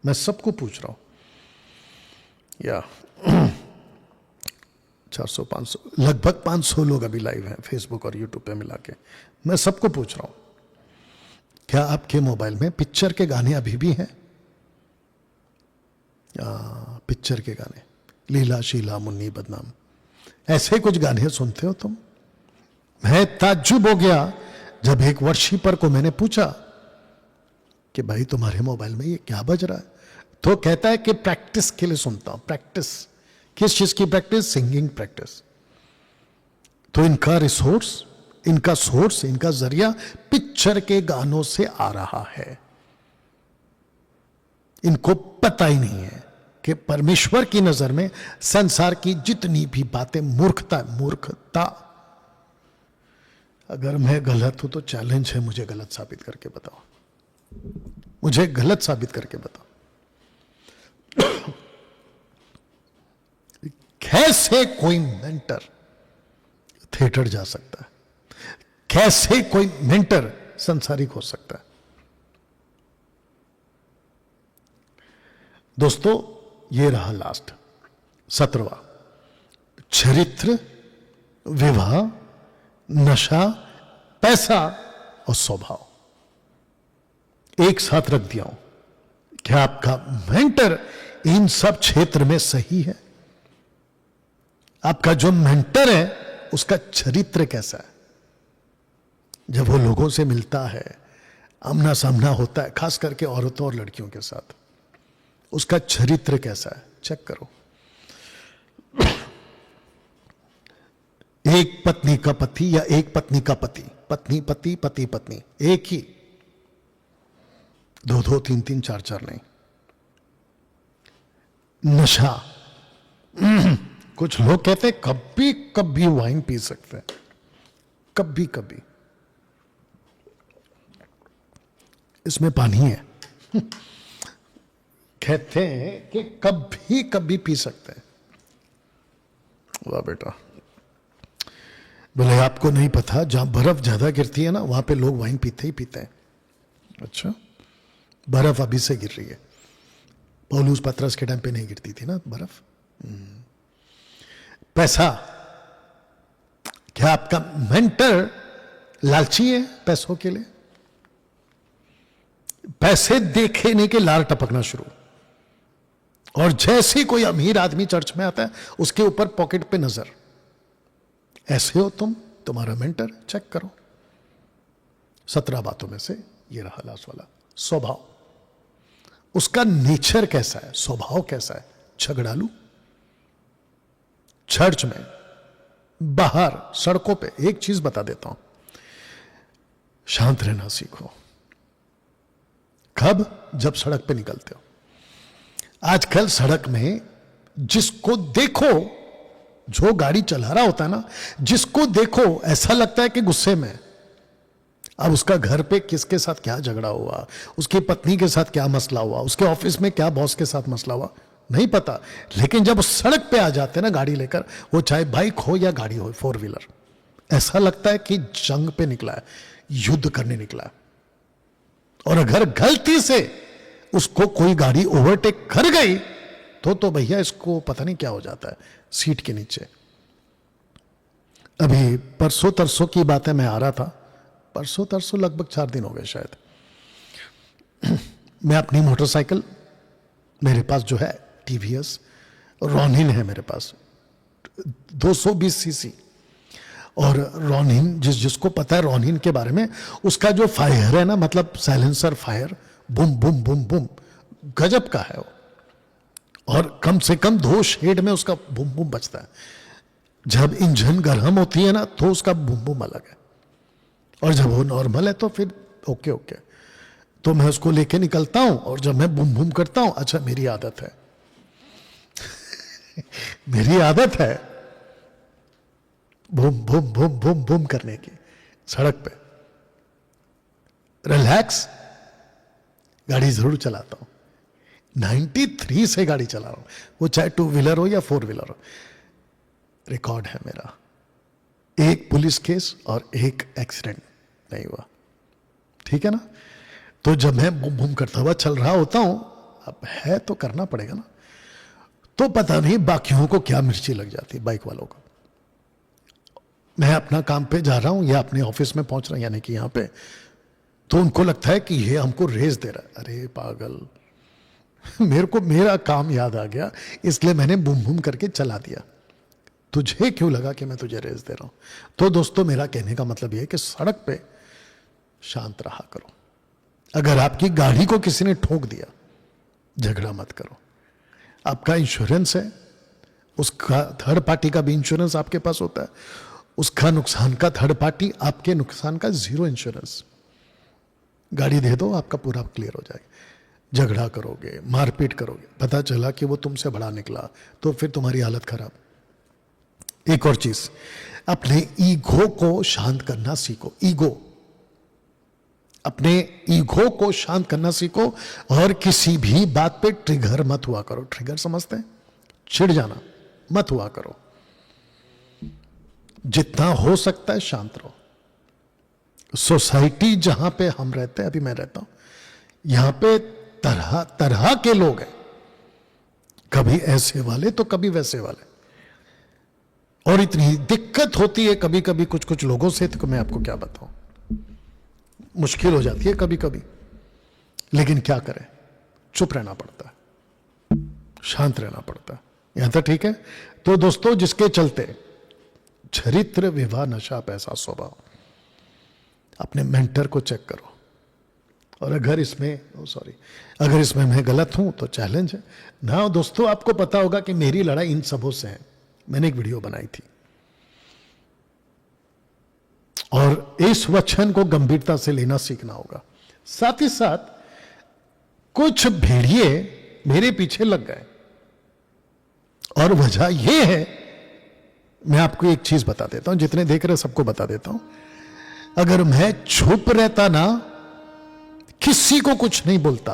मैं सबको पूछ रहा हूं, या 400-500, लगभग 500 लोग अभी लाइव हैं फेसबुक और यूट्यूब पे मिला के। मैं सबको पूछ रहा हूं, क्या आपके मोबाइल में पिक्चर के गाने अभी भी हैं? पिक्चर के गाने, लीला शीला मुन्नी बदनाम, ऐसे कुछ गाने सुनते हो तुम? मैं ताज्जुब हो गया जब एक वर्शिपर को मैंने पूछा कि भाई तुम्हारे मोबाइल में ये क्या बज रहा है, तो कहता है कि प्रैक्टिस के लिए सुनता हूं। प्रैक्टिस किस चीज की? Practice, singing practice. तो इनका रिसोर्स, इनका सोर्स, इनका जरिया पिक्चर के गानों से आ रहा है। इनको पता ही नहीं है कि परमेश्वर की नजर में संसार की जितनी भी बातें मूर्खता, मूर्खता। अगर मैं गलत हूं तो चैलेंज है, मुझे गलत साबित करके बताओ, मुझे गलत साबित करके बताओ। कैसे कोई मेंटर थिएटर जा सकता है? कैसे कोई मेंटर संसारिक हो सकता है? दोस्तों, ये रहा लास्ट 17वां, चरित्र, विवाह, नशा, पैसा और स्वभाव एक साथ रख दिया हूं। क्या आपका मेंटर इन सब क्षेत्र में सही है? आपका जो मेंटर है उसका चरित्र कैसा है? जब वो लोगों से मिलता है, आमना सामना होता है, खास करके औरतों और लड़कियों के साथ, उसका चरित्र कैसा है? चेक करो। एक पत्नी का पति या एक पत्नी का पति, पत्नी पति पति पत्नी, एक ही, 2-2 3-3 4-4 नहीं। नशा, कुछ लोग कहते हैं कभी कभी वाइन पी सकते हैं, कभी कभी, इसमें पानी है। कहते हैं कि कभी कभी पी सकते हैं। वाह बेटा, बोले आपको नहीं पता, जहां बर्फ ज्यादा गिरती है ना, वहां पे लोग वाइन पीते ही पीते हैं। अच्छा, बर्फ अभी से गिर रही है, पौलुस पतरस के टाइम पे नहीं गिरती थी ना बर्फ। पैसा, क्या आपका मेंटर लालची है पैसों के लिए? पैसे देखे के लार टपकना शुरू, और जैसे कोई अमीर आदमी चर्च में आता है उसके ऊपर पॉकेट पे नजर। ऐसे हो तुम, तुम्हारा मेंटर चेक करो। 17 बातों में से ये रहा लास्ट वाला, स्वभाव। उसका नेचर कैसा है, स्वभाव कैसा है? झगड़ालू, चर्च में, बाहर, सड़कों पे। एक चीज बता देता हूं, शांत रहना सीखो। कब? जब सड़क पे निकलते हो। आजकल सड़क में जिसको देखो, जो गाड़ी चला रहा होता है ना, जिसको देखो ऐसा लगता है कि गुस्से में। अब उसका घर पे किसके साथ क्या झगड़ा हुआ, उसकी पत्नी के साथ क्या मसला हुआ, उसके ऑफिस में क्या बॉस के साथ मसला हुआ, नहीं पता। लेकिन जब सड़क पे आ जाते हैं ना गाड़ी लेकर, वो चाहे बाइक हो या गाड़ी हो, 4 व्हीलर, ऐसा लगता है कि जंग पे निकला है, युद्ध करने निकला है। और अगर गलती से उसको कोई गाड़ी ओवरटेक कर गई तो भैया इसको पता नहीं क्या हो जाता है सीट के नीचे। अभी परसों तरसों की बात है, मैं आ रहा था, परसों तरसों लगभग 4 दिन हो गए शायद। मैं अपनी मोटरसाइकिल मेरे पास जो है टीवीएस रॉनिन है, मेरे पास 220 सीसी। और रॉनिन, जिसको पता है रॉनिन के बारे में, उसका जो फायर है ना, मतलब साइलेंसर फायर, बुम बुम बुम बुम, गजब का है वो। और कम से कम 2 शेड में उसका बुम बुम बजता है। जब इंजन गर्म होती है ना तो उसका बुम बुम अलग है, और जब वो नॉर्मल है तो फिर ओके ओके। तो मैं उसको लेके निकलता हूं, और जब मैं बुम बुम करता हूं, अच्छा मेरी आदत है मेरी आदत है boom boom boom boom boom करने की सड़क पे। रिलैक्स गाड़ी जरूर चलाता हूं, 93 से गाड़ी चला रहा हूं, वो चाहे 2 व्हीलर हो या 4 व्हीलर हो। रिकॉर्ड है मेरा, 1 पुलिस केस और 1 एक्सीडेंट नहीं हुआ, ठीक है ना। तो जब मैं बूम बूम करता हुआ चल रहा होता हूं, अब है तो करना पड़ेगा ना, तो पता नहीं बाकियों को क्या मिर्ची लग जाती है, बाइक वालों को। मैं अपना काम पे जा रहा हूं या अपने ऑफिस में पहुंच रहा हूं, यानी कि यहां पे, तो उनको लगता है कि ये हमको रेस दे रहा है। अरे पागल मेरे को मेरा काम याद आ गया, इसलिए मैंने बूम बूम करके चला दिया। तुझे क्यों लगा कि मैं तुझे रेस दे रहा हूं? तो दोस्तों, मेरा कहने का मतलब यह है कि सड़क पे शांत रहा करो। अगर आपकी गाड़ी को किसी ने ठोक दिया, झगड़ा मत करो। आपका इंश्योरेंस है, उसका थर्ड पार्टी का भी इंश्योरेंस आपके पास होता है, उसका नुकसान का थर्ड पार्टी, आपके नुकसान का 0 इंश्योरेंस। गाड़ी दे दो, आपका पूरा क्लियर हो जाएगा। झगड़ा करोगे, मारपीट करोगे, पता चला कि वो तुमसे बड़ा निकला, तो फिर तुम्हारी हालत खराब। एक और चीज, अपने ईगो को शांत करना सीखो। अपने ईगो को शांत करना सीखो, और किसी भी बात पे ट्रिगर मत हुआ करो। ट्रिगर समझते हैं? चिढ़ जाना मत हुआ करो। जितना हो सकता है शांत रहो। सोसाइटी जहां पे हम रहते हैं, अभी मैं रहता हूं, यहां पे तरह तरह के लोग हैं, कभी ऐसे वाले तो कभी वैसे वाले, और इतनी दिक्कत होती है कभी कभी कुछ कुछ लोगों से, तो मैं आपको क्या बताऊं, मुश्किल हो जाती है कभी कभी। लेकिन क्या करें, चुप रहना पड़ता है, शांत रहना पड़ता है। यहां तक ठीक है? तो दोस्तों, जिसके चलते चरित्र, विवाह, नशा, पैसा, स्वभाव, अपने मेंटर को चेक करो। और अगर इसमें मैं गलत हूं तो चैलेंज है ना। दोस्तों, आपको पता होगा कि मेरी लड़ाई इन सबों से है। मैंने एक वीडियो बनाई थी, और इस वचन को गंभीरता से लेना सीखना होगा। साथ ही साथ कुछ भेड़िए मेरे पीछे लग गए, और वजह यह है, मैं आपको एक चीज बता देता हूं, जितने देख रहे सबको बता देता हूं। अगर मैं चुप रहता ना, किसी को कुछ नहीं बोलता,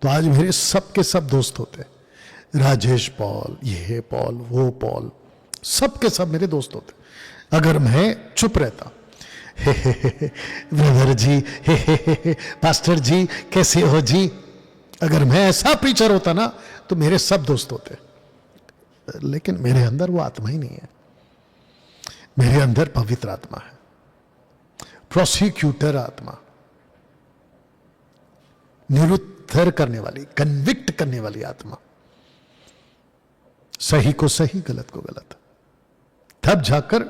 तो आज मेरे सब के सब दोस्त होते। राजेश पॉल, ये पॉल, वो पॉल, सब के सब मेरे दोस्त होते। अगर मैं चुप रहता, ब्रदर जी, पास्टर जी कैसे हो जी, अगर मैं ऐसा प्रीचर होता ना, तो मेरे सब दोस्त होते। लेकिन मेरे अंदर वो आत्मा ही नहीं है। मेरे अंदर पवित्र आत्मा है, प्रोसिक्यूटर आत्मा, निरुत्तर करने वाली, कन्विक्ट करने वाली आत्मा, सही को सही, गलत को गलत। तब जाकर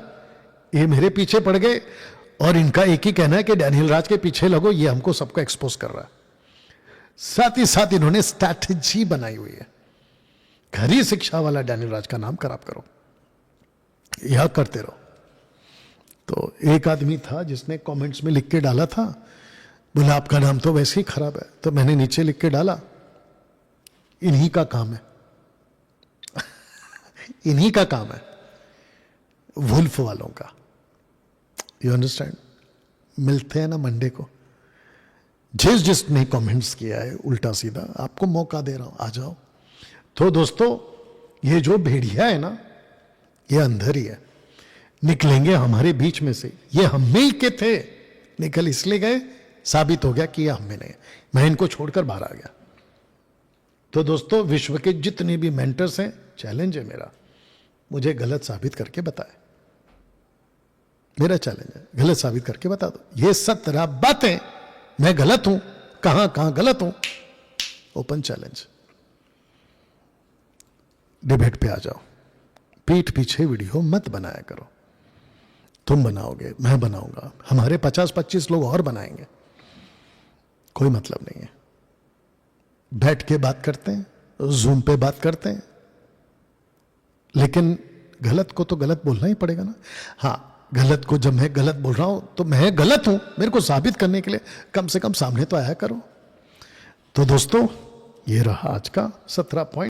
ये मेरे पीछे पड़ गए, और इनका एक ही कहना है कि डैनियल राज के पीछे लगो, ये हमको सबको एक्सपोज कर रहा है। साथ ही साथ इन्होंने स्ट्रैटेजी बनाई हुई है। घरी शिक्षा वाला डैनियल राज का नाम खराब करो, यह करते रहो। तो एक आदमी था जिसने कमेंट्स में लिख के डाला था, बोला आपका नाम तो वैसे ही खराब है। तो मैंने नीचे लिख के डाला, इन्हीं का काम है इन्हीं का काम है, वुल्फ वालों का। You understand? मिलते हैं ना मंडे को। जिसने कमेंट्स किया है उल्टा सीधा, आपको मौका दे रहा हूं, आ जाओ। तो दोस्तों, ये जो भेड़िया है ना, ये अंदर ही है, निकलेंगे हमारे बीच में से। ये हम में ही के थे, निकल इसलिए गए, साबित हो गया कि ये हम में नहीं है। मैं इनको छोड़कर बाहर आ गया। तो दोस्तों, विश्व के जितने भी मेंटर्स हैं, चैलेंज है मेरा, मुझे गलत साबित करके बताए। मेरा चैलेंज है, गलत साबित करके बता दो। ये 17 बातें मैं गलत हूं, कहां कहां गलत हूं, ओपन चैलेंज। डिबेट पे आ जाओ, पीठ पीछे वीडियो मत बनाया करो। तुम बनाओगे, मैं बनाऊंगा, हमारे 50-25 लोग और बनाएंगे, कोई मतलब नहीं है। बैठ के बात करते हैं, जूम पे बात करते हैं, लेकिन गलत को तो गलत बोलना ही पड़ेगा ना। हाँ, गलत को जब मैं गलत बोल रहा हूं तो मैं गलत हूं, मेरे को साबित करने के लिए कम से कम सामने तो आया करो। तो दोस्तों, ये रहा आज का 17 पॉइंट।